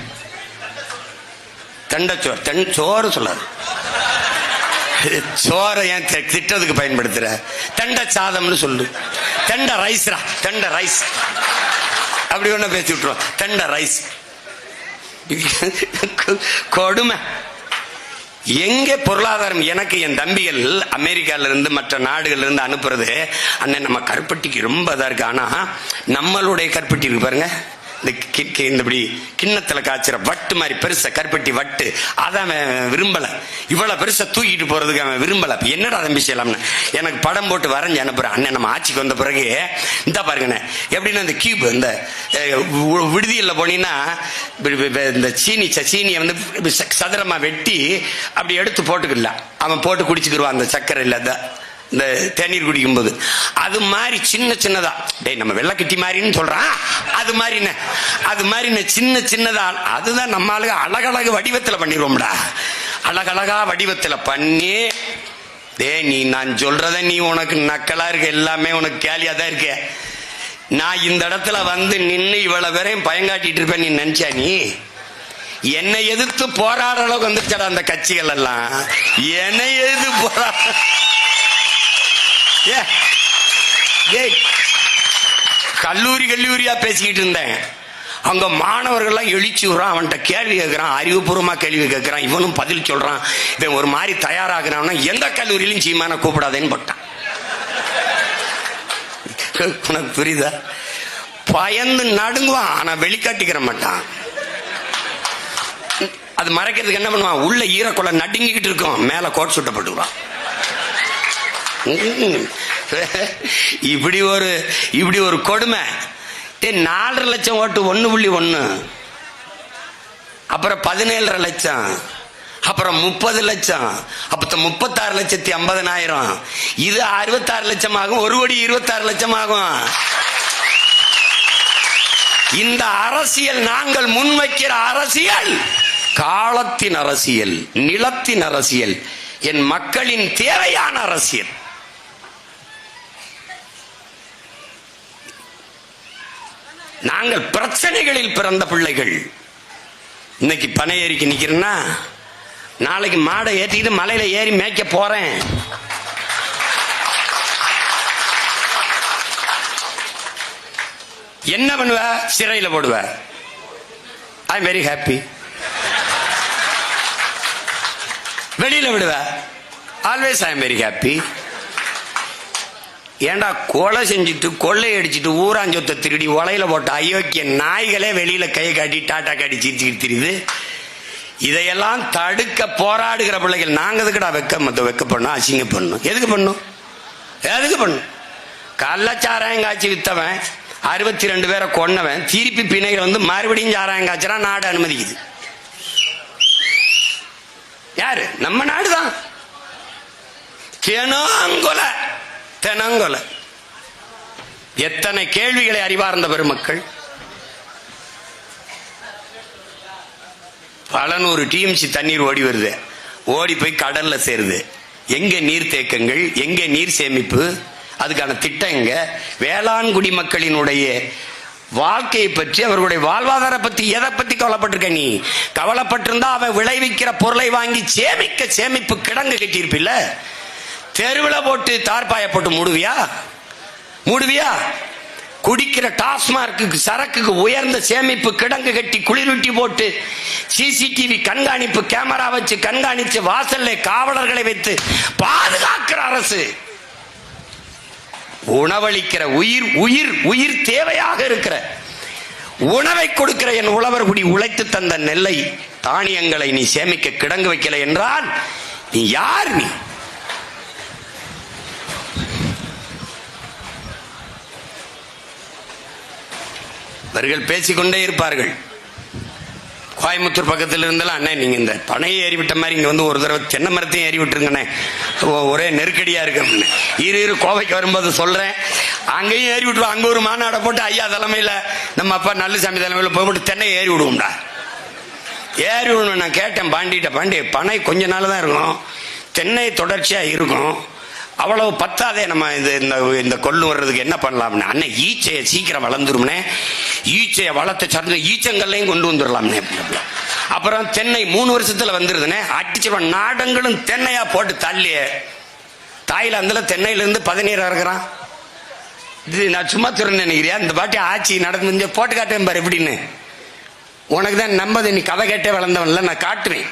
தண்டச்சோறு, சோறு சொல்லாது, சோறை ஏன் திட்டத்துக்கு பயன்படுத்துற? தண்ட சாதம்னு சொல்லு. தண்ட ரைஸ்ரா, தண்ட ரைஸ் அப்படி ஒண்ணு பேசி விட்டுருவோம். தண்ட ரைஸ் கொடுமை. எங்க பொருளாதாரம்? எனக்கு என் தம்பிகள் அமெரிக்கால இருந்து மற்ற நாடுகள்ல இருந்து அனுப்புறது, அண்ணன் நம்ம கருப்பட்டிக்கு ரொம்ப இதா இருக்கு. ஆனா நம்மளுடைய கருப்பட்டி இருக்கு பாருங்க, இந்த கிண்ணத்துல காய்ச்சற வட்டு மாதிரி பெருச கருப்பட்டி வட்டு, அதான் விரும்பல. இவ்வளவு பெருசா தூக்கிட்டு போறதுக்கு அவன் விரும்பல. என்னடா தம்பி செய்யலாம்னு எனக்கு படம் போட்டு வரைஞ்சு அனுப்புறேன். அண்ணன் நம்ம ஆட்சிக்கு வந்த பிறகு இந்த பாருங்க எப்படின்னா, இந்த கியூப், இந்த விடுதியில் போனீங்கன்னா இந்த சீனியை வந்து சதுரமா வெட்டி அப்படி எடுத்து போட்டுக்கல, அவன் போட்டு குடிச்சுக்கிடுவான். அந்த சக்கரை இல்ல, இந்த தேநீர் குடிக்கும் போது அது மாதிரி சின்னதா, டேய் நம்ம வெள்ளக்கட்டி மாதிரின்னு சொல்றான், அது மாதிரி சின்னதா. அதுதான் நம்ம ஆளுங்க அழகழகு வடிவத்துல பண்ணிடுவோம்டா. அழகழகா வடிவத்துல பண்ணி, டேய் நீ நான் சொல்றத நீ உனக்கு நக்கலா இருக்க, எல்லாமே உனக்கு கேலியா தான் இருக்க. நான் இந்த இடத்துல வந்து நின்று இவ்வளவு பேரையும் பயங்காட்டிட்டு இருப்பேன் நீ நினைச்சா? நீ என்னை எதிர்த்து போராடுற அளவுக்கு வந்துச்சடா அந்த கட்சிகள் எல்லாம். என்னை எதிர்த்து போராட கல்லூரியா பேசிக்கிட்டு இருந்தேன். அங்க மாணவர்கள்லாம் எழுச்சி விடுறான், அவன்கிட்ட கேள்வி கேட்கிறான், அறிவுபூர்வமா கேள்வி கேட்கிறான், இவனும் பதில் சொல்றான். இவன் ஒரு மாதிரி தயாராகிறான். எந்த கல்லூரியிலும் சீமான கூப்பிடாதேன்னு போட்டான். உனக்கு புரியுதா? பயந்து நடுங்குவான், ஆனா வெளிக்காட்டிக்கிற மாட்டான். அது மறைக்கிறதுக்கு என்ன பண்ணுவான்? உள்ள ஈரக்குள்ள நடுங்கிக்கிட்டு இருக்கும், மேல கோட் சுட்டப்பட்டுவான். இப்படி ஒரு கொடுமை. 4.5 லட்சம் ஓட்டு 1.1, அப்புறம் 17.5 லட்சம், அப்புறம் 30 லட்சம், அப்ப 36,50,000. இது 66 லட்சம் ஆகும். 1,26 லட்சம் ஆகும். இந்த அரசியல் நாங்கள் முன்வைக்கிற அரசியல் காலத்தின் அரசியல், நிலத்தின் அரசியல், என் மக்களின் தேவையான அரசியல். நாங்கள் பிரச்சனைகளில் பிறந்த பிள்ளைகள். இன்னைக்கு பனை ஏறிக்கு நிக்கிறேன்னா, நாளைக்கு மாடை ஏற்றிக்கிட்டு மலையில ஏறி மேய்க்க போறேன். என்ன பண்ணுவ? சிறையில் போடுவ. I am very happy. வெளியில விடுவ. Always I am very happy. ஏண்டா, கொலை செஞ்சுட்டு கொள்ளை அடிச்சுட்டு ஊராஞ்சொத்தை திருடி உலையில போட்ட அயோக்கிய நாய்களே வெளியில கை காட்டி டாட்டா காட்டி சிரிச்சுக்கிட்டு தெரியுது. இதையெல்லாம் தடுக்க போராடுகிற பிள்ளைகள். நாங்க எதுக்குடா வெக்க பண்ணோம், அசிங்க பண்ணும்? எதுக்கு பண்ணும்? கள்ளச்சாராயம் காய்ச்சி வித்தவன், 62 பேரை கொன்னவன், திருப்பி பிணைகள் வந்து மறுபடியும் சாராயம் காய்ச்சா நாடு அனுமதிக்குது. யாரு? நம்ம நாடுதான். தெனங்கொலை. எத்தனை கேள்விகளை அறிவார்ந்த பெருமக்கள். பல 100 டிஎம்சி தண்ணீர் ஓடி வருது, ஓடி போய் கடல்ல சேருது. எங்க நீர் தேக்கங்கள், எங்க நீர் சேமிப்பு, அதுக்கான திட்டம் எங்க? வேளாண் குடிமக்களினுடைய வாழ்க்கையை பற்றி, அவர்களுடைய வாழ்வாதார பத்தி எதை பத்தி கவலைப்பட்டிருக்க? நீ கவலைப்பட்டிருந்தா அவன் விளைவிக்கிற பொருளை வாங்கி சேமிப்பு கிடங்கு கட்டியிருப்பில்ல. தெருவில் போட்டு தார்பாய போட்டு மூடுவியா? குடிக்கிற டாஸ்மார்க்கு சரக்குக்கு உயர்ந்த சேமிப்பு கிடங்கு கட்டி குளிரூட்டி போட்டு சிசிடிவி கண்காணிப்பு கேமரா வச்சு கண்காணிச்சு வாசல்ல காவலர்களை வைத்து பாதுகாக்கிற அரசு. உணவளிக்கிற உயிர் உயிர் உயிர் தேவையாக இருக்கிற உணவை கொடுக்கிற என் உழவர் குடி உழைத்து தந்த நெல்லை தானியங்களை நீ சேமிக்க கிடங்கு வைக்கல என்றால் நீ யார்? நீ அவர்கள் பேசிக்கொண்டே இருப்பார்கள். கோயம்புத்தூர் பக்கத்தில் இருந்தாலும் அண்ணே நீங்க இந்த பனையை ஏறி விட்ட மாதிரி இங்க வந்து ஒரு தடவை தென்னை மரத்தையும் ஏறி விட்டுருங்கண்ணே, ஒரே நெருக்கடியா இருக்கு. இரு கோவைக்கு வரும்போது சொல்றேன், அங்கேயும் ஏறி விட்டுருவோம். அங்க ஒரு மாநாடை போட்டு ஐயா தலைமையில நம்ம அப்பா நல்லசாமி தலைமையில போய்விட்டு தென்னையை ஏறி விடுவோம்டா. ஏறி விடணும். நான் கேட்டேன் பாண்டிட்ட, பாண்டி பனை கொஞ்ச நாள் தான் இருக்கும், தென்னை தொடர்ச்சியா இருக்கும், அவ்வளவு பத்தாதே, நம்ம இந்த கொள்ளு வர்றதுக்கு என்ன பண்ணலாம்னு. அண்ணன் ஈச்சையை சீக்கிரம் வளர்ந்துரும்னே, ஈச்சையை வளர்த்த சார்ந்த ஈச்சங்கள்லையும் கொண்டு வந்துடலாம்னே. அப்புறம் தென்னை 3 வருஷத்துல வந்துருதுனே, அடிச்சிருவான். நாடங்களும் தென்னையா போட்டு தள்ளிய தாய்லாந்துல தென்னையிலிருந்து 17 இருக்கிறான். இது நான் சும்மா திறன் நினைக்கிறியா? இந்த பாட்டி ஆட்சி நடந்து போட்டு காட்டேன் பாரு எப்படின்னு. உனக்கு தான் நம்பது, நீ கதை கேட்டே வளர்ந்தவன்ல, நான் காட்டுவேன்.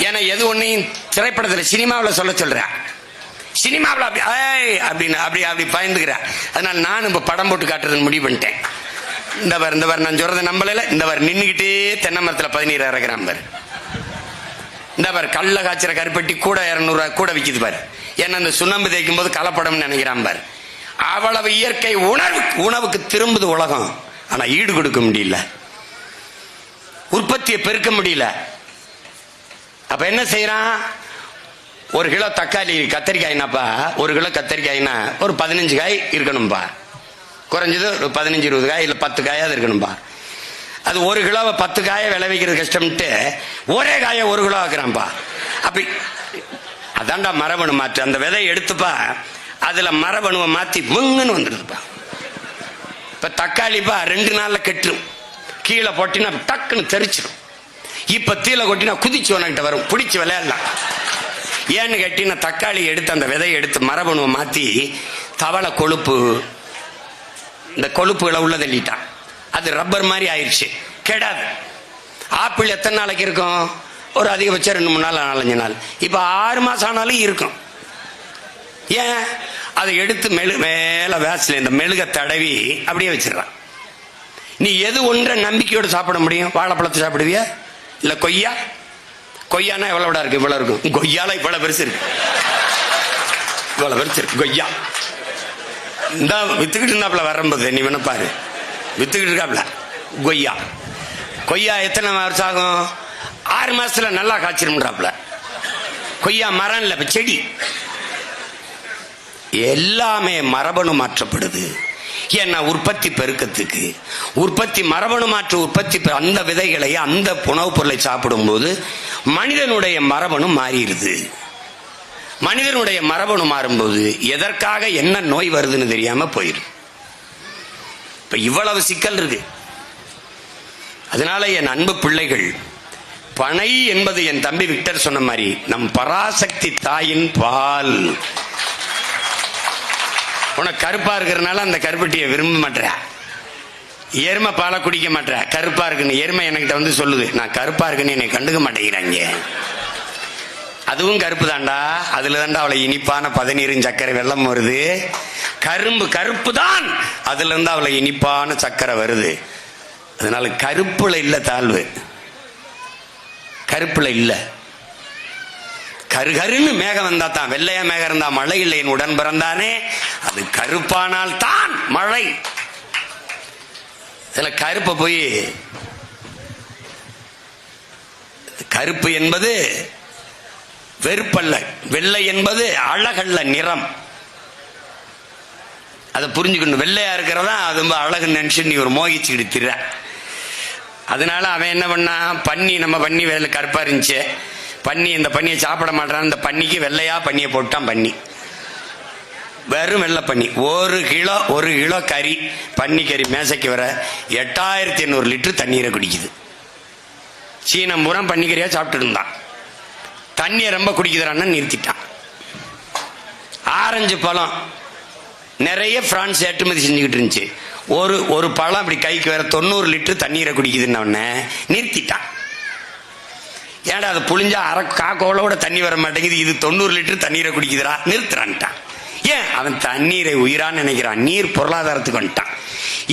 ஏன்னா எது ஒன்னையும் திரைப்படத்தில் சினிமாவில் சொல்ல சொல்றேன், சினிமாவில் அப்படி அப்படின்னு அப்படி அப்படி பயந்துக்கிறேன். அதனால நான் இப்ப படம் போட்டு காட்டுறதுன்னு முடிவு பண்ணிட்டேன். இந்த வாரம் நான் சொல்றதை நம்பல. இந்த வாரம் நின்றுகிட்டே தென்னை மரத்தில் 17 இறக்குறான் பாரு. இந்த பாரு கல்ல காய்ச்சற கருப்பட்டி கூட 200 ரூபாய் கூட விற்கிது பாரு. ஏன்னா இந்த சுண்ணாம்பு தேய்க்கும் போது கலப்படம் நினைக்கிறான் பாரு. அவ்வளவு இயற்கை உணவுக்கு திரும்புது உலகம். ஆனா ஈடு கொடுக்க முடியல, உற்பத்தியை பெருக்க முடியல. அப்ப என்ன செய்யறான்? 1 கிலோ தக்காளி கத்தரிக்காய்னாப்பா, 1 கிலோ கத்தரிக்காய்னா ஒரு 15 காய் இருக்கணும்பா, குறைஞ்சது ஒரு 15-20 காய் இல்ல 10 காயாவது இருக்கணும்பா. அது 1 கிலோவை 10 காயை விளைவிக்கிறது கஷ்டம்ட்டு ஒரே காயை 1 கிலோ ஆக்குறான்பா. அப்படி அதான்டா மரபணு மாற்று. அந்த விதையை எடுத்துப்பா, அதுல மரபணுவை மாத்தி முங்குன்னு வந்துடுதுப்பா. இப்ப தக்காளிப்பா 2 நாள்ல கெட்டுரும், கீழே போட்டினா டக்குன்னு தெரிச்சிடும். இப்ப தீல கொட்டினா குதிச்சு உனக்கிட்ட வரும், பிடிச்சு விளையாடலாம். ஏன்னு கேட்டீங்கன்னா தக்காளி எடுத்து அந்த விதையை எடுத்து மரபணுவை மாத்தி தவளை கொழுப்பு, இந்த கொழுப்புகளை உள்ள தள்ளிட்டான். அது ரப்பர் மாதிரி ஆயிடுச்சு, கெடாது. ஆப்பிள் எத்தனை நாளைக்கு இருக்கும்? ஒரு அதிகபட்சம் 2-3 நாள் 4-5 நாள். இப்ப 6 மாசம் ஆனாலும் இருக்கும். ஏன்? அதை எடுத்து மேல வேஸ்ல இந்த மெழுக தடவி அப்படியே வச்சிடறான். நீ எது ஒன்றை நம்பிக்கையோடு சாப்பிட முடியும்? வாழைப்பழத்தை சாப்பிடுவியா இல்ல கொய்யா? கொய்யானா எவ்வளவுடா இருக்கு? இவ்வளவு இருக்கும். கொய்யால இவ்வளவு பெருசு இருக்கு, இவ்வளவு பெருசு இருக்கு கொய்யா. இந்த வித்துக்கிட்டு இருந்தாப்புல வரும்போது நீ வேணா பாரு, வித்துக்கிட்டு இருக்காப்ல கொய்யா. கொய்யா எத்தனை வருஷம் ஆகும்? 6 மாசத்துல நல்லா காய்ச்சிரும்ன்றாப்ல. கொய்யா மரம் இல்ல, செடி. எல்லாமே மரபணு மாற்றப்படுது. ஏன்னா உற்பத்தி பெருக்கத்துக்கு, உற்பத்தி மரபணு மாற்று உற்பத்தி, அந்த விதைகளை அந்த உணவுப் பொருளை சாப்பிடும் போது மனிதனுடைய மரபணு மாறிடுது. மனிதனுடைய மரபணு மாறும்போது எதற்காக என்ன நோய் வருதுன்னு தெரியாம போயிடும். இப்ப இவ்வளவு சிக்கல் இருக்கு. அதனால என் அன்பு பிள்ளைகள், பனை என்பது என் தம்பி விக்டர் சொன்ன மாதிரி நம் பராசக்தி தாயின் பால். உனக்கு கருப்பா இருக்கிறதுனால அந்த கருப்பட்டியை விரும்ப மாட்டேற, எருமை பாலை குடிக்க மாட்டேற, கருப்பா இருக்குன்னு. எருமை என்கிட்ட வந்து சொல்லுது, நான் கருப்பா இருக்குன்னு என்னை கண்டுக்க மாட்டேங்கிறாங்க. அதுவும் கருப்பு தாண்டா, அதுல தாண்டா அவளை இனிப்பான பதநீரும் சர்க்கரை வெள்ளம் வருது. கரும்பு கருப்பு தான், அதுல இருந்து அவளை இனிப்பான சர்க்கரை வருது. அதனால கருப்புல இல்ல தாழ்வு, கருப்புல இல்ல. கருகருன்னு மேகம் வந்தா தான், வெள்ளையா மேகம் இருந்தா மழை இல்லை. என் உடன் பிறந்தானே, அது கருப்பானால் தான் மழை. இதுல கருப்பை போய், கருப்பு என்பது வெறுப்பல்ல, வெள்ளை என்பது அழகல்ல, நிறம். அதை புரிஞ்சுக்கணும். வெள்ளையா இருக்கிறதா அது ரொம்ப அழகு நினைச்சு நீ ஒரு மோகிச்சுக்கிட்டு திர. அதனால அவன் என்ன பண்ணா, பன்னி, நம்ம பன்னி வேலை கருப்பா இருந்துச்சு, பன்னி இந்த பன்னியை சாப்பிட மாட்டான், இந்த பன்னிக்கு வெள்ளையா பன்னியை போட்டான். பன்னி வெறும் வெள்ளை பன்னி. 1 கிலோ கறி, பன்னி கறி மேசைக்கு வர 8800 லிட்டர் தண்ணீரை குடிக்குது. சீனம் பூரா பன்னிக்கறியா சாப்பிட்டு இருந்தான். தண்ணியை ரொம்ப குடிக்குறான்னு நிறுத்திட்டான். ஆரஞ்சு பழம் நிறைய பிரான்ஸ் ஏற்றுமதி செஞ்சுக்கிட்டு இருந்துச்சு. ஒரு பழம் அப்படி கைக்கு வேற 90 லிட்டர் தண்ணீரை குடிக்குதுன்னு நிறுத்திட்டான். ஏன்டா அது புளிஞ்சா காக்கோளோட தண்ணி வர மாட்டேங்குது, இது 90 லிட்டர் தண்ணீரை குடிக்குதுரா, நிறுத்துறான்ட்டான். ஏன்? அவன் தண்ணீரை உயிரான்னு நினைக்கிறான். நீர் பொருளாதாரத்துக்கு வந்துட்டான்.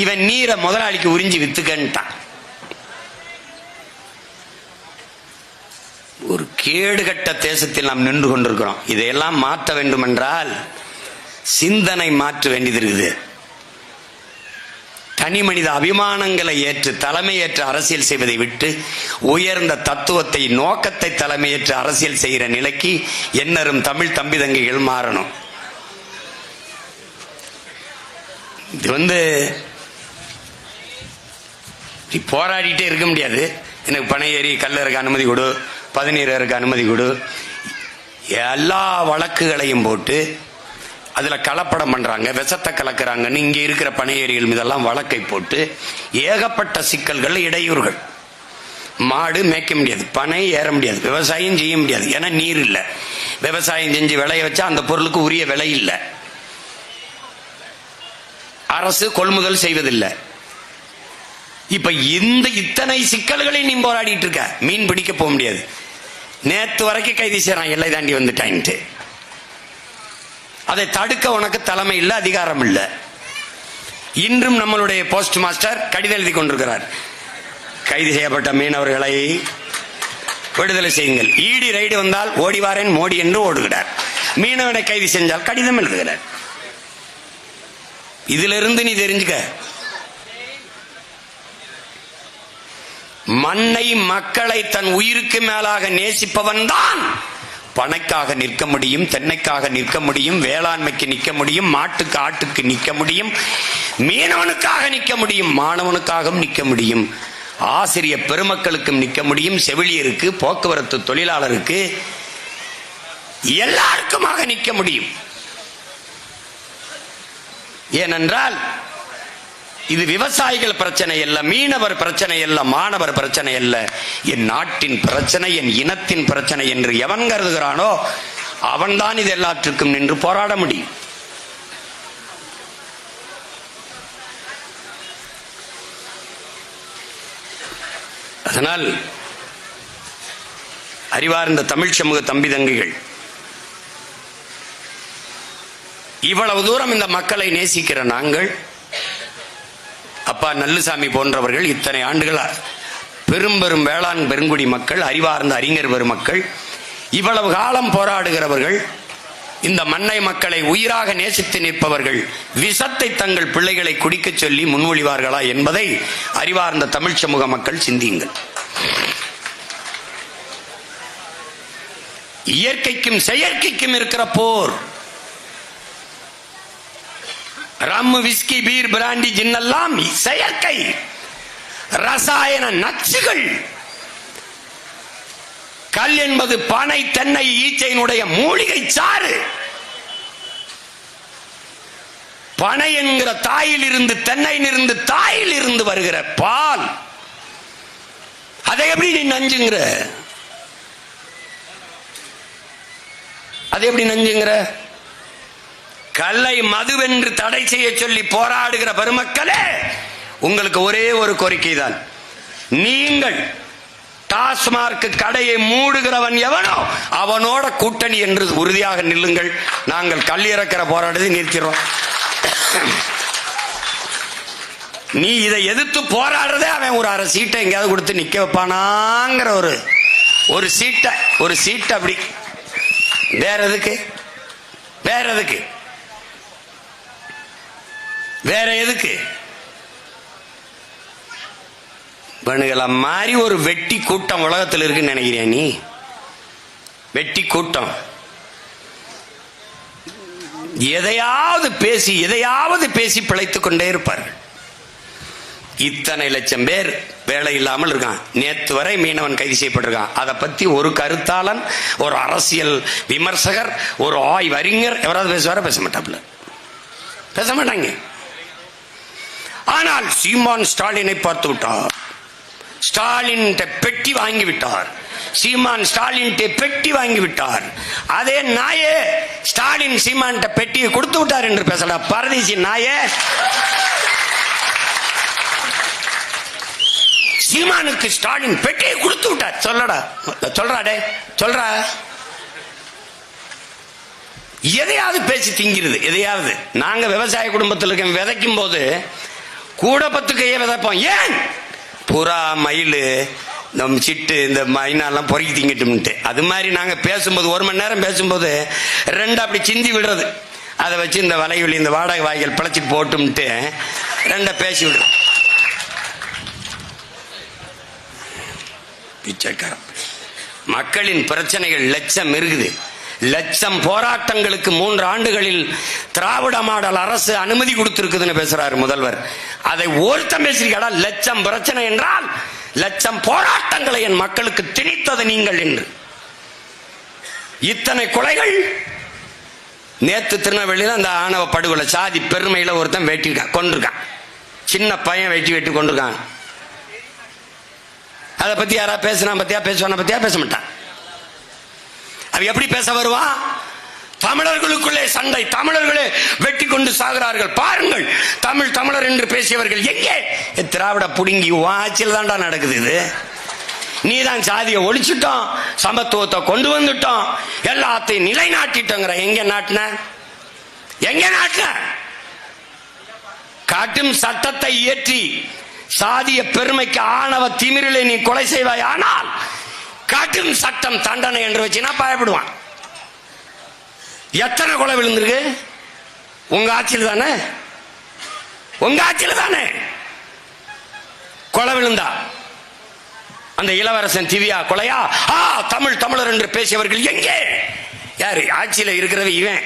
இவன் நீரை முதலாளிக்கு உறிஞ்சி வித்துக்கன்ட்டான். ஒரு கேடுகட்ட தேசத்தில் நாம் நின்று கொண்டிருக்கிறோம். இதையெல்லாம் மாற்ற வேண்டும் என்றால் சிந்தனை மாற்ற வேண்டியது இருக்குது. தனி மனித அபிமானங்களை ஏற்று தலைமையேற்று அரசியல் செய்வதை விட்டு உயர்ந்த தத்துவத்தை, நோக்கத்தை தலைமையேற்று அரசியல் செய்கிற நிலைக்கு என்னரும் தமிழ் தம்பி தங்கைகள் மாறணும். இது போராடிட்டே இருக்க முடியாது. எனக்கு பனை ஏறி கல்ல இருக்க அனுமதி கொடு, பதநீர் இருக்க அனுமதி கொடு, எல்லா வழக்குகளையும் போட்டு அதுல கலப்படம் பண்றாங்க, விஷத்தை கலக்குறாங்கன்னு இங்க இருக்கிற பனை ஏரிகள் மீதெல்லாம் வழக்கை போட்டு ஏகப்பட்ட சிக்கல்கள், இடையூறுகள். மாடு மேய்க்க முடியாது, பனை ஏற முடியாது, விவசாயம் செய்ய முடியாது, ஏன்னா நீர் இல்லை. விவசாயம் செஞ்சு விளைய வச்சா அந்த பொருளுக்கு உரிய விலை இல்லை. அரசு கொள்முதல் செய்வதில்லை. இப்ப இத்தனை சிக்கல்களை நீ போராடிட்டு இருக்க. மீன் பிடிக்க போக முடியாது. நேத்து வரைக்கும் கைது செய்யறான், எல்லை தாண்டி வந்துட்டான்ட்டு. அதை தடுக்க உனக்கு தலைமை இல்லை, அதிகாரம் இல்லை. இன்றும் நம்மளுடைய போஸ்ட் மாஸ்டர் கடிதம் எழுதி கொண்டிருக்கிறார். கைது செய்யப்பட்ட மீனவர்களை விடுதலை செய்யுங்கள். ஈடி ரைடு வந்தால் ஓடிவாரேன் மோடி என்று ஓடுகிறார். மீனவனை கைது செஞ்சால் கடிதம் எழுதுகிறார். இதிலிருந்து நீ தெரிஞ்சுக்க, மண்ணை மக்களை தன் உயிருக்கு மேலாக நேசிப்பவன் தான் பனைக்காக நிற்க முடியும், தென்னைக்காக நிற்க முடியும், வேளாண்மைக்கு நிற்க முடியும், மாட்டுக்கு ஆட்டுக்கு நிற்க முடியும், மீனவனுக்காக நிற்க முடியும், மாணவனுக்காகவும் நிற்க முடியும், ஆசிரியர் பெருமக்களுக்கும் நிற்க முடியும், செவிலியருக்கு, போக்குவரத்து தொழிலாளருக்கு, எல்லாருக்குமாக நிற்க முடியும். ஏனென்றால் இது விவசாயிகள் பிரச்சனை அல்ல, மீனவர் பிரச்சனை அல்ல, மாணவர் பிரச்சனை அல்ல, என் நாட்டின் பிரச்சனை, என் இனத்தின் பிரச்சனை என்று எவன் கருதுகிறானோ அவன்தான் இது எல்லாற்றுக்கும் நின்று போராட முடியும். அதனால் அறிவார்ந்த தமிழ் சமூக தம்பி தங்கைகள், இவ்வளவு தூரம் இந்த மக்களை நேசிக்கிற நாங்கள், அப்பா நல்லுசாமி போன்றவர்கள், இத்தனை ஆண்டுகள் பெரும் பெரும் வேளாண் பெருங்குடி மக்கள், அறிவார்ந்த அறிஞர் பெருமக்கள், இவ்வளவு காலம் போராடுகிறவர்கள், இந்த மண்ணை மக்களை உயிராக நேசித்து நிற்பவர்கள் விஷத்தை தங்கள் பிள்ளைகளை குடிக்க சொல்லி முன்மொழிவார்களா என்பதை அறிவார்ந்த தமிழ் சமூக மக்கள் சிந்தியுங்கள். இயற்கைக்கும் செயற்கைக்கும் இருக்கிற போர். ரம், விஸ்கி, பீர், பிராண்டி, ஜின்னெல்லாம் செயற்கை ரசாயன நச்சுகள். கல் என்பது பனை, தென்னை, ஈச்சையினுடைய மூலிகை சாறு. பனை என்கிற தாயில் இருந்து, தென்னையிலிருந்து, தாயில் இருந்து வருகிற பால். அதை எப்படி நீ நஞ்சுங்கிற? அதை எப்படி நஞ்சுங்கிற? கல்லை மதுவென்று தடை செய்ய சொல்லி போராடுகிற பெருமக்களே, உங்களுக்கு ஒரே ஒரு கோரிக்கை தான். நீங்கள் டாஸ்மார்க் கடையை மூடுகிறவன் எவனோ அவனோட கூட்டணி என்று உறுதியாக நில்லுங்கள். நாங்கள் கல் இறக்கிற போராட்டத்தை நிறுத்திடுறோம். நீ இதை எதிர்த்து போராடுறதே அவன் ஒரு அரை சீட்டை எங்கேயாவது கொடுத்து நிக்க வைப்பானாங்கிற ஒரு சீட்டை அப்படி. வேற எதுக்கு? வேற எதுக்கு? வேற எதுக்கு? பண்ணுகளா மாதிரி ஒரு வெட்டி கூட்டம் உலகத்தில் இருக்குன்னு நினைக்கிறியா நீ? வெட்டி கூட்டம் எதையாவது பேசி பிழைத்துக் கொண்டே இருப்பார்கள். இத்தனை லட்சம் பேர் வேலை இல்லாமல் இருக்கான். நேற்று வரை மீனவன் கைது செய்யப்பட்டிருக்கான். அதை பத்தி ஒரு கருத்தாளன், ஒரு அரசியல் விமர்சகர், ஒரு ஆய்வறிஞர் எவராது பேசுவார? பேச மாட்டாப்ல, பேச மாட்டாங்க. ஆனால் சீமான் ஸ்டாலினை பார்த்து விட்டார். ஸ்டாலின் பெட்டி வாங்கி விட்டார். சீமான் ஸ்டாலின் பெட்டி வாங்கி விட்டார். அதே நாயே ஸ்டாலின் சீமான் பெட்டியை கொடுத்து விட்டார் என்று பேசடா பரதேசி நாயே. சீமானுக்கு ஸ்டாலின் பெட்டியை கொடுத்து விட்டார். சொல்லடா சொல்றாடே சொல்றா. எதையாவது பேசி திங்கிறது எதையாவது. நாங்க விவசாய குடும்பத்தில் இருக்க விதைக்கும் போது கூட 10 கையை விதைப்போம். ஏன்? புறா மயில் நம் சிட்டு இந்த மைனாலாம் பொறுக்கி திங்கிட்டு. அது மாதிரி நாங்க பேசும்போது 1 மணி நேரம் பேசும்போது 2 அப்படி சிந்தி விடுறது. அதை வச்சு இந்த வலைவெளி இந்த வாடகை வாய்கள் பிழைச்சிட்டு போட்டும்ட்டு 2 பேசி விடுறது. பிச்சைக்காரன். மக்களின் பிரச்சனைகள் லட்சம் இருக்குது. லட்சம் போராட்டங்களுக்கு 3 ஆண்டுகளில் திராவிட மாடல் அரசு அனுமதி கொடுத்திருக்குதுன்னு பேசுறாரு முதல்வர். அதை ஒருத்தம் பேசிருக்கா? லட்சம் பிரச்சனை என்றால் லட்சம் போராட்டங்களை என் மக்களுக்கு திணித்தது நீங்கள் என்று. இத்தனை கொலைகள். நேத்து திருநெல்வேலியில் அந்த ஆணவ படுகொலை சாதி பெருமையில ஒருத்தன் வெட்டிருக்கான், கொண்டிருக்கான். சின்ன பையன் வெட்டி கொண்டிருக்கான். அதை பத்தி யாரா பேசுனா பத்தியா பேசுவான பத்தியா பேச மாட்டான். அவ எப்படி பேச வருவான்? தமிழர்களுக்குள்ளே சண்டை, தமிழர்களே வெட்டி கொண்டு சாகிறார்கள் பாருங்கள். தமிழர் என்று பேசியவர்கள் எங்கே? திராவிட புடுங்கி ஆட்சியில் தான்டா நடக்குது. இது நீதான் சாதியை ஒழிச்சுட்டோம், சமத்துவத்தை கொண்டு வந்துட்டோம், எல்லாத்தையும் நிலைநாட்டிட்டோங்கிற. எங்க நாட்டின? எங்க நாட்டின? காட்டும் சட்டத்தை இயற்றி சாதிய பெருமைக்கு ஆணவ திமிரிலே நீ கொலை செய்வாய். ஆனால் காட்டும் சட்டம் தண்டனை என்று வச்சுனா பயப்படுவான். எத்தனை கொலை விழுந்திருக்கு? உங்க ஆட்சியில் தானே, உங்க ஆட்சியில் தானே கொலை விழுந்தா. அந்த இளவரசன் திவ்யா கொலையா? தமிழர் என்று பேசியவர்கள் எங்கே? யாரு ஆட்சியில் இருக்கிறது? இவன்.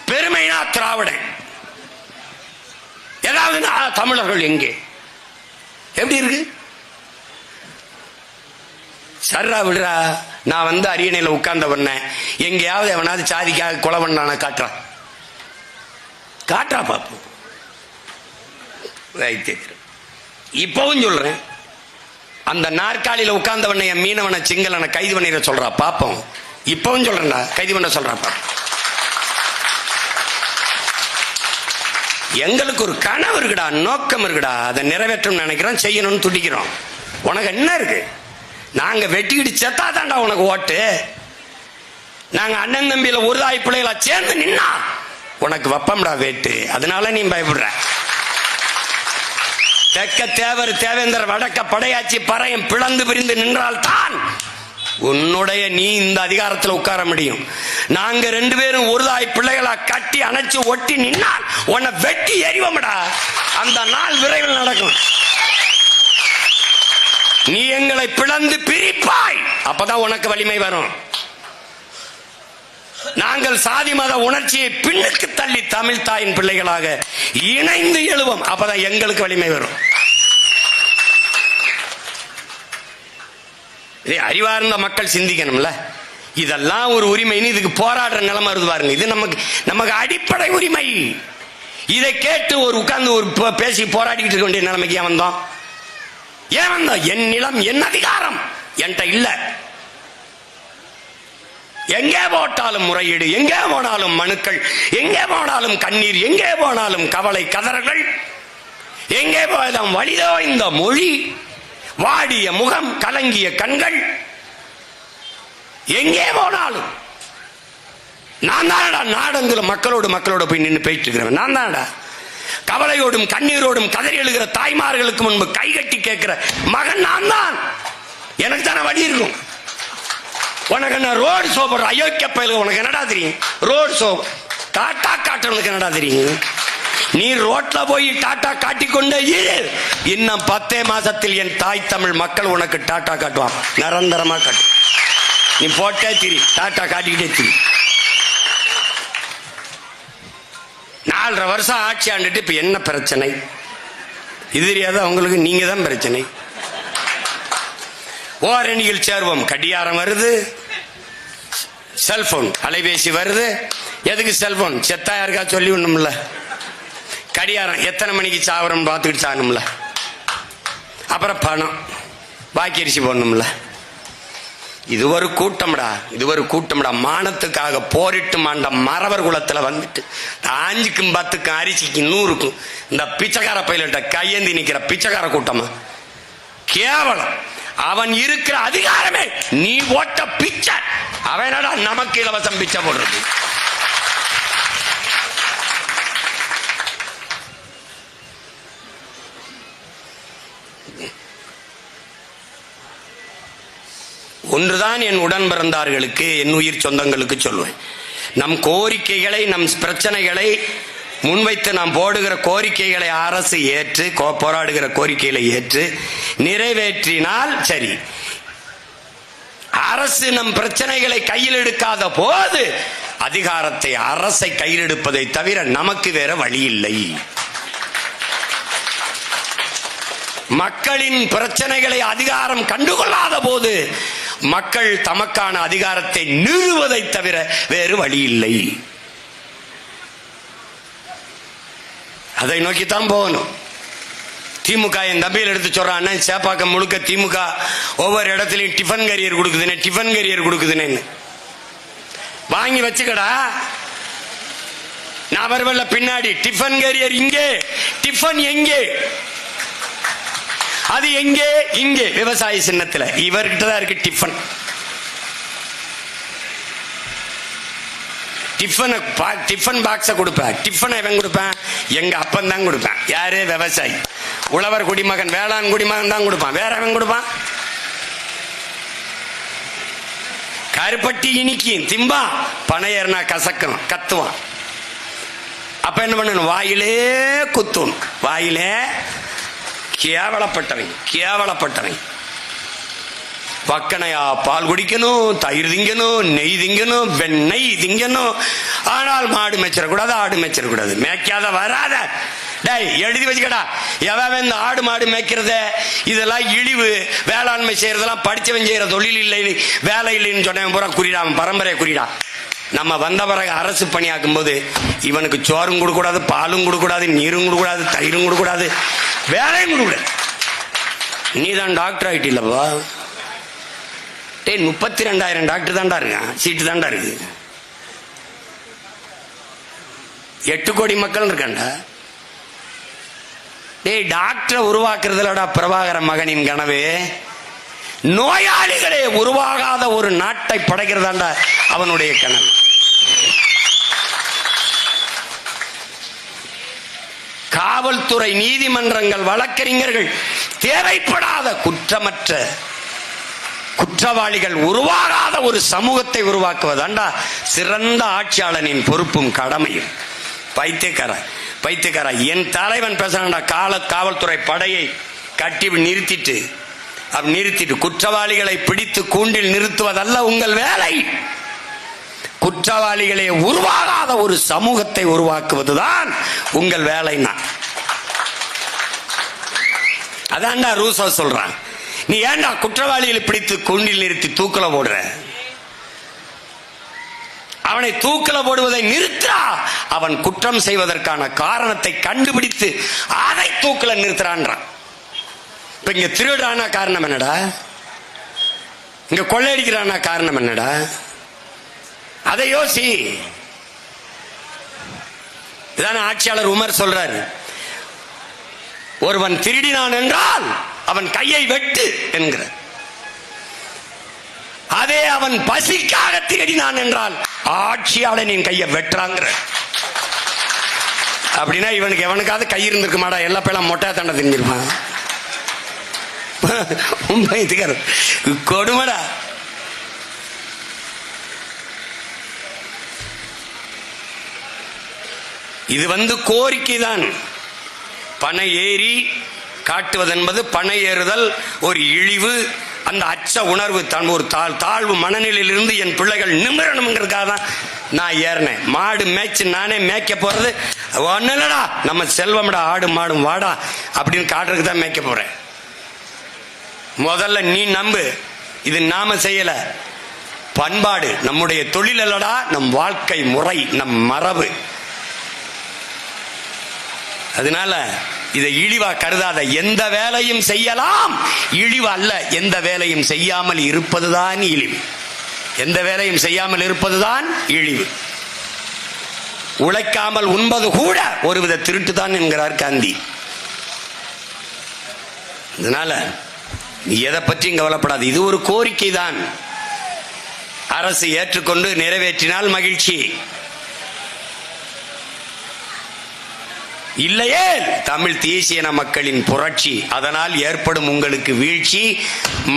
பெருமைனா திராவிடன், ஏதாவது தமிழர்கள் எங்கே? எப்படி இருக்கு? சர்ரா விடுறா. நான் வந்து அரியணையில் உட்கார்ந்த பண்ண எங்கேயாவது எவனாவது சாதிக்காக கொலை பண்ணான காட்டுறா பாப்போம். இப்பவும் சொல்றேன், அந்த நாற்காலியில் உட்கார்ந்தவனை என் மீனவனை சிங்களனை கைது பண்ணிட சொல்றா பாப்போம். இப்பவும் சொல்றேன்டா, கைது பண்ண சொல்றா பாப்போம். எங்களுக்கு ஒரு கனவு இருக்குடா, நோக்கம் இருக்குடா, அதை நிறைவேற்றும் நினைக்கிறோம், செய்யணும்னு துடிக்கிறோம். உனக்கு என்ன இருக்கு? நாங்க வெட்டிக்கிட்டு செத்தா தாண்டா உனக்கு ஓட்டு. நாங்க அண்ணன் தம்பியில ஒரு தாய் பிள்ளைகளா சேர்ந்து நின்னா உனக்கு வப்பம்டா வேட்டு. அதனால நீ பயப்படுற. தெற்க தேவர் தேவேந்தர் வடக்க படையாச்சி பறையும் பிளந்து பிரிந்து நின்றால் தான் உன்னுடைய நீ இந்த அதிகாரத்தில் உட்கார முடியும். நாங்க 2 பேரும் ஒரு தாய் பிள்ளைகளா கட்டி அணைச்சு ஒட்டி நின்னால் உன்னை வெட்டி எறிவோம்டா. அந்த நாள் விரைவில் நடக்கும். நீ எங்களை பிளந்து பிரிப்பாய், அப்பதான் உனக்கு வலிமை வரும். நாங்கள் சாதி மத உணர்ச்சியை பின்னுக்கு தள்ளி தமிழ் தாயின் பிள்ளைகளாக இணைந்து எழுவோம், அப்பதான் எங்களுக்கு வலிமை வரும். அறிவார்ந்த மக்கள் சிந்திக்கணும்ல. இதெல்லாம் ஒரு உரிமைன்னு இதுக்கு போராடுற நிலைமை வருது பாருங்க. இது நமக்கு அடிப்படை உரிமை. இதை கேட்டு ஒரு உட்கார்ந்து ஒரு பேசி போராடிக்கிட்டு இருக்க வேண்டிய நிலைமைக்கு ஏன் வந்தோம்? என் நிலம் என் அதிகாரம் என்கிட்ட இல்ல. எங்கே போட்டாலும் முறையீடு, எங்கே போனாலும் மனுக்கள், எங்கே போனாலும் கண்ணீர், எங்கே போனாலும் கவலை கதறல்கள், எங்கே போயதாம் வலிதோ இந்த மொழி, வாடிய முகம், கலங்கிய கண்கள், எங்கே போனாலும் நான் தானடா நாடங்குல மக்களோடு போய் நின்று போயிட்டு இருக்கிறவன். நான் தானடா கவலையோடும் கண்ணீரோடும் கதறி எழுகிற தாய்மார்களுக்கு முன்பு கைகட்டி கேட்கிற மகன் நான் தான். எனக்கு தானே வழி இருக்கும். உனக்கு என்ன ரோடு ஷோ போடுற அயோக்கிய பயலுக்கு உனக்கு என்னடா தெரியும்? ரோடு ஷோ டாட்டா காட்டுறதுக்கு என்னடா தெரியும்? நீ ரோட்ல போய் டாட்டா காட்டிக்கொண்டே இரு. இன்னும் 10 மாசத்தில் என் தாய் தமிழ் மக்கள் உனக்கு டாட்டா காட்டுவான், நிரந்தரமா காட்டு. நீ போட்டே திரி, டாட்டா காட்டிக்கிட்டே திரி. 4.5 வருஷம் ஆட்சி ஆண்டுட்டு இப்ப என்ன பிரச்சனை? இது தெரியாத அவங்களுக்கு நீங்க தான் பிரச்சனை. ஓரணியில் சேர்வோம், கடியாரம் வருது, செல்போன் அலைபேசி வருது. எதுக்கு செல்போன்? செத்தா யாருக்கா சொல்லி ஒண்ணும்ல. கடியாரம் எத்தனை மணிக்கு சாவரம் பார்த்துக்கிட்டு சாகணும்ல. அப்புறம் பணம், பாக்கி அரிசி போடணும்ல. இது ஒரு கூட்டம்டா, இது ஒரு கூட்டம்டா. மானத்துக்காக போரிட்டு மாண்ட மறவர் குலத்துல வந்துட்டு 5க்கும் 10க்கும் அரிசிக்கும் 100க்கும் இந்த பிச்சைக்கார பயிலிட்ட கையேந்தி நிக்கிற பிச்சைக்கார கூட்டமா கேவலம். அவன் இருக்கிற அதிகாரமே நீ ஓட்ட பிச்சை. அவனடா நமக்கு இலவசம் பிச்சை போடுறது. ஒன்றுதான் என் உடன் பிறந்தார்களுக்கு, என் உயிர் சொந்தங்களுக்கு சொல்லுவேன். நம் கோரிக்கைகளை, நம் பிரச்சனைகளை முன்வைத்து நாம் போடுகிற கோரிக்கைகளை அரசு ஏற்று, போராடுகிற கோரிக்கைகளை ஏற்று நிறைவேற்றினால் சரி. அரசு நம் பிரச்சனைகளை கையில் எடுக்காத போது அதிகாரத்தை அரசை கையில் எடுப்பதை தவிர நமக்கு வேற வழி இல்லை. மக்களின் பிரச்சனைகளை அதிகாரம் கண்டுகொள்ளாத போது மக்கள் தமக்கான அதிகாரத்தை நிறுவுவதை தவிர வேறு வழி இல்லை. அதை நோக்கித்தான் போகணும். திமுக என் தம்பியில் எடுத்து சொல்றான், சேப்பாக்கம் முழுக்க திமுக ஒவ்வொரு இடத்துலையும் டிஃபன் கேரியர் கொடுக்குதுன்னு, டிஃபன் கேரியர் கொடுக்குதுன்னு வாங்கி வச்சுக்கடா. நான் வருவல்ல பின்னாடி. டிஃபன் கேரியர் இங்கே, டிஃபன் எங்கே? அது எங்கே? இங்கே விவசாய சின்னத்துல. இவர்கிட்ட தான் இருக்கு டிஃபன். டிஃபன் பாக்ஸ கொடுப்பேன். டிஃபன் எவன் கொடுப்பேன்? எங்க அப்பன் தான் கொடுப்பேன். யாரு? விவசாயி, உழவர் குடிமகன், வேளாண் குடிமகன் தான் கொடுப்பான். வேற எவன் கொடுப்பான்? கருப்பட்டி இனிக்கும் திம்பா, பனையர்னா கசக்கும், கத்துவான். அப்ப என்ன பண்ணணும்? வாயிலே குத்தும். வாயிலே கேவலப்பட்டவன், கேவலப்பட்டவன். பக்கனையா பால் குடிக்கணும், தயிர் திங்கணும், நெய் திங்கணும், வெண்ணெய் திங்கணும். ஆனால் மாடு மேய்ச்சிடக்கூடாது, ஆடு மேய்ச்சிடக்கூடாது. மேய்க்காத வராத. டேய் எழுதி வச்சுக்கடா. எவன் இந்த ஆடு மாடு மேய்க்கிறத இதெல்லாம் இழிவு, வேளாண்மை செய்யறதெல்லாம் படிச்சவன் செய்யற தொழில் இல்லை, வேலை இல்லைன்னு சொன்னவன் பூரா குறிடா, அவன் பரம்பரையை குறிடா. நம்ம வந்த பிறகு அரசு பணியாக்கும் போது இவனுக்கு சோறும் கொடுக்கூடாது, பாலும் கொடுக்கூடாது, நீரும் கொடுக்கூடாது, தயிரும் கொடுக்கூடாது, வேலையும் கொடுக்கூடாது. நீ தான் டாக்டர் ஆகிட்டு இல்லப்பா. 32,000 டாக்டர் தான்டா இருக்கான், சீட்டு தான்டா இருக்கு. 8 கோடி மக்கள் இருக்காண்டா. டேய் டாக்டரை உருவாக்குறதுலடா பிரபாகர மகனின் கனவு. நோயாளிகளே உருவாகாத ஒரு நாட்டை படைக்கிறதாண்டா அவனுடைய கனவு. காவல்துறை, நீதிமன்றங்கள், வழக்கறிஞர்கள், தேவைப்படாத குற்றமற்ற குற்றவாளிகள் உருவாகாத ஒரு சமூகத்தை உருவாக்குவதாண்டா சிறந்த ஆட்சியாளனின் பொறுப்பும் கடமையும். பைத்தியக்கார என் தலைவன் பேசுறான்டா. காவல்துறை படையை கட்டி நிறுத்திட்டு குற்றவாளிகளை பிடித்து கூண்டில் நிறுத்துவதல்ல உங்கள் வேலை. குற்றவாளிகளை உருவாகாத ஒரு சமூகத்தை உருவாக்குவதுதான் உங்கள் வேலைன்னா. அதான்டா ரூசோ சொல்றான். நீ ஏன்டா குற்றவாளிகளை பிடித்து கூண்டில் நிறுத்தி தூக்கல போடுற? அவனை தூக்கல போடுவதை நிறுத்தா. அவன் குற்றம் செய்வதற்கான காரணத்தை கண்டுபிடித்து அதை தூக்கல நிறுத்துறான்றான். இப்ப இங்க திருடுறானா காரணம் என்னடா? இங்க கொள்ளையடிக்கிறானா காரணம் என்னடா? அதை யோசி. இதான ஆட்சியாளர் உமர் சொல்றாரு, ஒருவன் திருடினான் என்றால் அவன் கையை வெட்டு என்கிற. அதே அவன் பசிக்காக திருடினான் என்றால் ஆட்சியாளனின் கையை வெட்டுறாங்கிற. அப்படின்னா இவனுக்கு எவனுக்காவது கை இருந்திருக்க மாட்டா, எல்லா பேரும் மொட்டை தண்டை தெரிஞ்சிருப்பான். கொடுமடா. இது கோரிக்கை தான். பனை ஏறி காட்டுவதென்பது, பனை ஏறுதல் ஒரு இழிவு. அந்த அச்ச உணர்வு, ஒரு தாழ்வு மனநிலையிலிருந்து என் பிள்ளைகள் நிமிரணுங்கிறதுக்காக தான் நான் ஏறினேன். மாடு மேய்ச்சி நானே மேய்க்க போறது ஒன்னும் இல்லடா, நம்ம செல்வம்டா, ஆடு மாடும் வாடா அப்படின்னு காட்டுறதுக்கு தான் மேய்க்க போறேன். முதல்ல நீ நம்பு, இது நாம செய்யல, பண்பாடு நம்முடைய தொழில் அல்லடா, நம் வாழ்க்கை முறை, நம் மரபு. அதனால இதை இழிவா கருதாத. எந்த வேலையும் செய்யலாம், இழிவு அல்ல. எந்த வேலையும் செய்யாமல் இருப்பதுதான் இழிவு. எந்த வேலையும் செய்யாமல் இருப்பதுதான் இழிவு. உழைக்காமல் உண்பது கூட ஒருவித திருட்டு தான் என்கிறார் காந்தி. அதனால நீ எதை பற்றியும் கவலைப்படாது. இது ஒரு கோரிக்கை தான். அரசு ஏற்றுக்கொண்டு நிறைவேற்றினால் மகிழ்ச்சி. இல்லையே தமிழ் தேசியன மக்களின் புரட்சி, அதனால் ஏற்படும் உங்களுக்கு வீழ்ச்சி.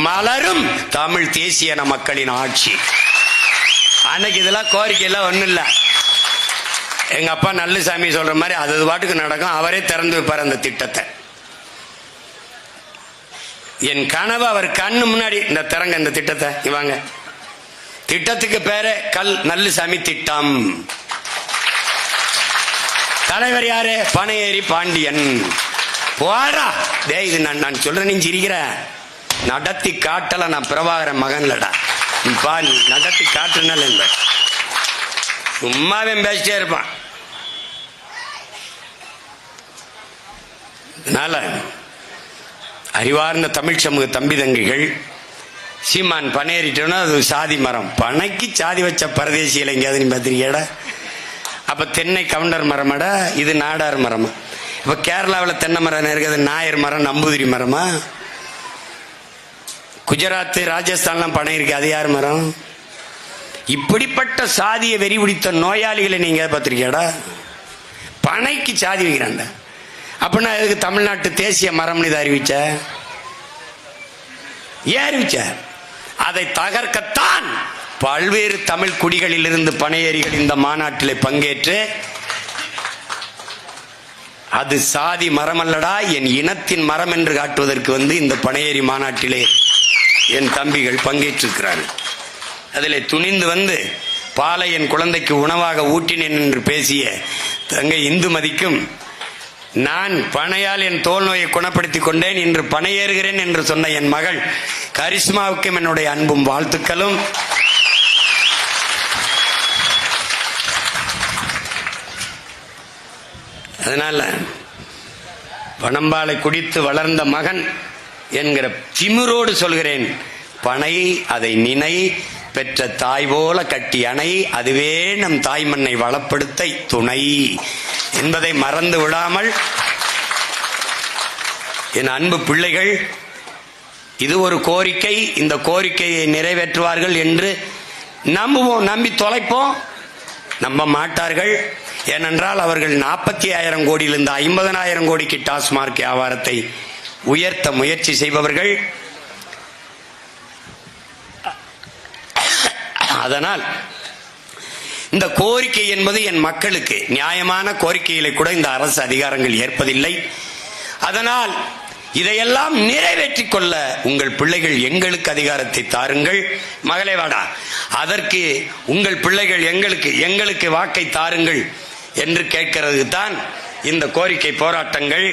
மலரும் தமிழ் தேசியன மக்களின் ஆட்சி. அன்னைக்கு இதெல்லாம் கோரிக்கை எல்லாம் ஒண்ணும் இல்ல. எங்க அப்பா நல்லசாமி சொல்ற மாதிரி அது பாட்டுக்கு நடக்கும். அவரே திறந்து வைப்பார் அந்த திட்டத்தை. என் கனவு அவர் கண்ணு முன்னாடி இந்த திறங்க இந்த திட்டத்தை. இவாங்க திட்டத்துக்கு பேரு கல் நல்லசாமி திட்டம். தலைவர் யாரு? பனையேறி பாண்டியன். போடா டே, இது நான் சொல்றேன், நீ சிரிக்கிற. நடத்தி காட்டல, நான் பிரபாகரன் மகன்லடா. பா நீ நடத்தி காட்டுனால சும்மாவே பேசிட்டே இருப்பான். அதனால அறிவார்ந்த தமிழ் சமூக தம்பி தங்கிகள், சீமான் பனையேறிட்டோன்னா அது சாதி மரம். பனைக்கு சாதி வச்ச பரதேசியில் எங்கேயாவது நீ பார்த்திருக்கியாடா? அப்ப தென்னை கவுண்டர் மரமாடா, இது நாடார் மரமா? இப்ப கேரளாவில் தென்னை மரம் இருக்குது, நாயர் மரம், நம்பூதிரி மரமா? குஜராத் ராஜஸ்தான்லாம் பனை இருக்கு, அது யார் மரம்? இப்படிப்பட்ட சாதிய வெறி பிடித்த நோயாளிகளை நீங்க பார்த்திருக்கியாடா? பனைக்கு சாதி வைக்கிறாண்ட. அப்படின்னா எதுக்கு தமிழ்நாட்டு தேசிய மரம்னு இதை அறிவிச்ச? ஏன் அறிவிச்ச? அதை தகர்க்கத்தான் பல்வேறு தமிழ் குடிகளில் இருந்து பனையேறிகள் இந்த மாநாட்டில் பங்கேற்று, அது சாதி மரம் அல்லடா, என் இனத்தின் மரம் என்று காட்டுவதற்கு இந்த பனையேறி மாநாட்டிலே என் தம்பிகள் பங்கேற்றிருக்கிறார்கள். அதில் துணிந்து பாலை என் குழந்தைக்கு உணவாக ஊட்டினேன் என்று பேசிய தங்கை இந்துமதிக்கும், நான் பனையால் என் தோல் நோயை குணப்படுத்திக் கொண்டேன், இன்று பனையேறுகிறேன் என்று சொன்ன என் மகள் கரிஷ்மாவுக்கும் என்னுடைய அன்பும் வாழ்த்துக்களும். அதனால பனம்பாலை குடித்து வளர்ந்த மகன் என்கிற திமிரோடு சொல்கிறேன், பனை அதை நினை, பெற்ற தாய் போல கட்டி அணை, அதுவே நம் தாய் மண்ணை வளப்படுத்த துணை என்பதை மறந்து விடாமல் என் அன்பு பிள்ளைகள், இது ஒரு கோரிக்கை, இந்த கோரிக்கையை நிறைவேற்றுவார்கள் என்று நம்புவோம். நம்பி தொலைப்போம்? நம்ப மாட்டார்கள். ஏனென்றால் அவர்கள் 45,000 கோடியிலிருந்து 50,000 கோடிக்கு டாஸ்மார்க் வியாபாரத்தை உயர்த்த முயற்சி செய்பவர்கள். அதனால் இந்த கோரிக்கை என்பது என் மக்களுக்கு நியாயமான கோரிக்கைகளை கூட இந்த அரசு அதிகாரங்கள் ஏற்பதில்லை. அதனால் இதையெல்லாம் நிறைவேற்றிக் கொள்ள உங்கள் பிள்ளைகள் எங்களுக்கு அதிகாரத்தை தாருங்கள். மகளே வாடா, அதற்கு உங்கள் பிள்ளைகள் எங்களுக்கு வாக்கை தாருங்கள் என்று கேட்கிறது தான் இந்த கோரிக்கை போராட்டங்கள்.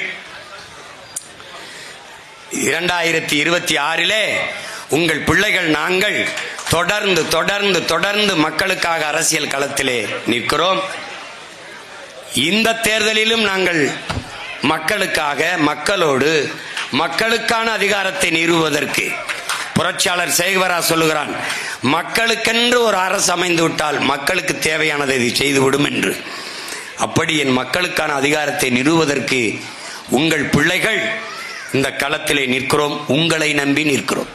2026 உங்கள் பிள்ளைகள் நாங்கள் தொடர்ந்து தொடர்ந்து தொடர்ந்து மக்களுக்காக அரசியல் களத்திலே நிற்கிறோம். இந்த தேர்தலிலும் நாங்கள் மக்களுக்காக, மக்களோடு, மக்களுக்கான அதிகாரத்தை நிறுவுவதற்கு புரட்சியாளர் சேகவரா சொல்லுகிறான், மக்களுக்கென்று ஒரு அரசு அமைந்து விட்டால் மக்களுக்கு தேவையானதை இது செய்துவிடும் என்று. அப்படி என் மக்களுக்கான அதிகாரத்தை நிறுவுவதற்கு உங்கள் பிள்ளைகள் இந்த களத்திலே நிற்கிறோம். உங்களை நம்பி நிற்கிறோம்.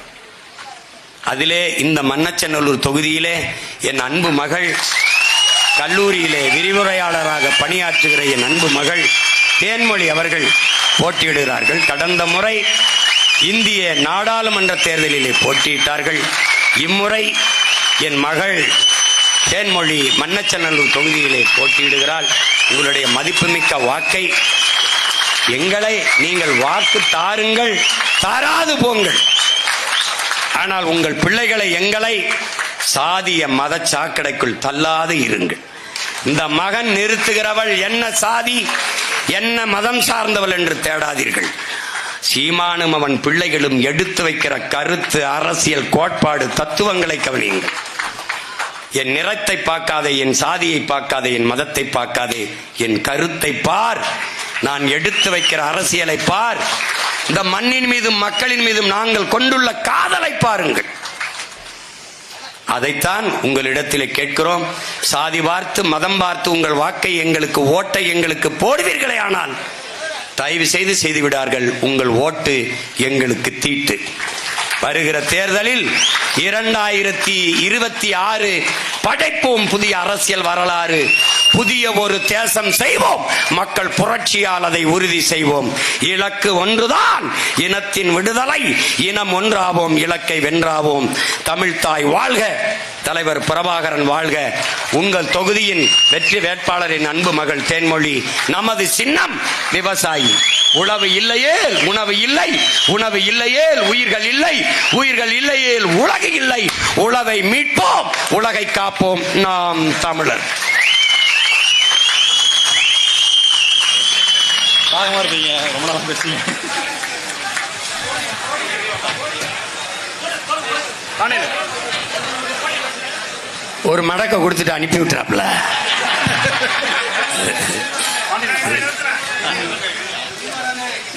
அதிலே இந்த மண்ணச்சநல்லூர் தொகுதியிலே என் அன்பு மகள், கல்லூரியிலே விரிவுரையாளராக பணியாற்றுகிற என் அன்பு மகள் தேன்மொழி அவர்கள் போட்டியிடுகிறார்கள். கடந்த முறை இந்திய நாடாளுமன்ற தேர்தலிலே போட்டியிட்டார்கள். இம்முறை என் மகள் தேன்மொழி மண்ணச்சநல்லூர் தொகுதியிலே போட்டியிடுகிறாள். உங்களுடைய மதிப்புமிக்க வாக்கை எங்களை நீங்கள் வாக்கு தாருங்கள், தாராது போங்கள். ஆனால் உங்கள் பிள்ளைகளை எங்களை சாதிய மத சாக்கடைக்குள் தள்ளாது இருங்கள். இந்த மகன் நிறுத்துகிறவள் என்ன சாதி, என்ன மதம் சார்ந்தவள் என்று தேடாதீர்கள். சீமானும் அவன் பிள்ளைகளும் எடுத்து வைக்கிற கருத்து, அரசியல் கோட்பாடு, தத்துவங்களை கவனியுங்கள். என் நிறத்தை பார்க்காதே, என் சாதியை பார்க்காதே, என் மதத்தை பார்க்காதே, என் கருத்தை பார். நான் எடுத்து வைக்கிற அரசியலை பார். இந்த மண்ணின் மீதும் மக்களின் மீதும் நாங்கள் கொண்டுள்ள காதலை பாருங்கள். அதைத்தான் உங்களிடத்திலே கேட்கிறோம். சாதி பார்த்து மதம் பார்த்து உங்கள் வாக்கை எங்களுக்கு, ஓட்டை எங்களுக்கு போடுவீர்களே, ஆனால் தயவு செய்து செய்துவிடார்கள். உங்கள் ஓட்டு எங்களுக்கு தீட்டு. வருகிற தேர்தலில் 2026 படைப்போம் புதிய அரசியல் வரலாறு, புதிய ஒரு தேசம் செய்வோம், மக்கள் புரட்சியால் அதை உறுதி செய்வோம். இலக்கு ஒன்றுதான், இனத்தின் விடுதலை. இனம் ஒன்றாவோம், இலக்கை வென்றாவோம். தமிழ்தாய் வாழ்க, தலைவர் பிரபாகரன் வாழ்க. உங்கள் தொகுதியின் வெற்றி வேட்பாளரின் அன்பு மகள் தேன்மொழி. நமது சின்னம் விவசாயி. உழவு இல்லையேல் உணவு இல்லை, உணவு இல்லையேல் உயிர்கள் இல்லை, உயிர்கள் இல்லையேல் உலகு இல்லை. உழவை மீட்போம், உலகை காப்போம், நாம் தமிழர். ரொம்ப நாளா பேசுறீங்க. ஒரு மடக்க கொடுத்துட்டு அனுப்பி விட்டுறாப்ல.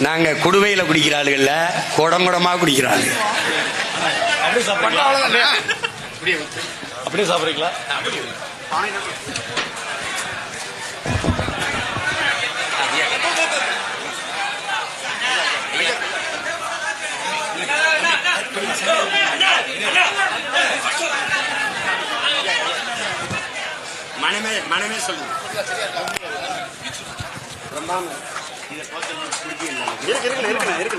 நாங்க குடுவையில குடிக்கிறாளுகள்ல, குடங்குடமா குடிக்கிறாள். அப்படியே சாப்பிடுறீங்களா? மனமே சொல்லுங்க. இருக்கு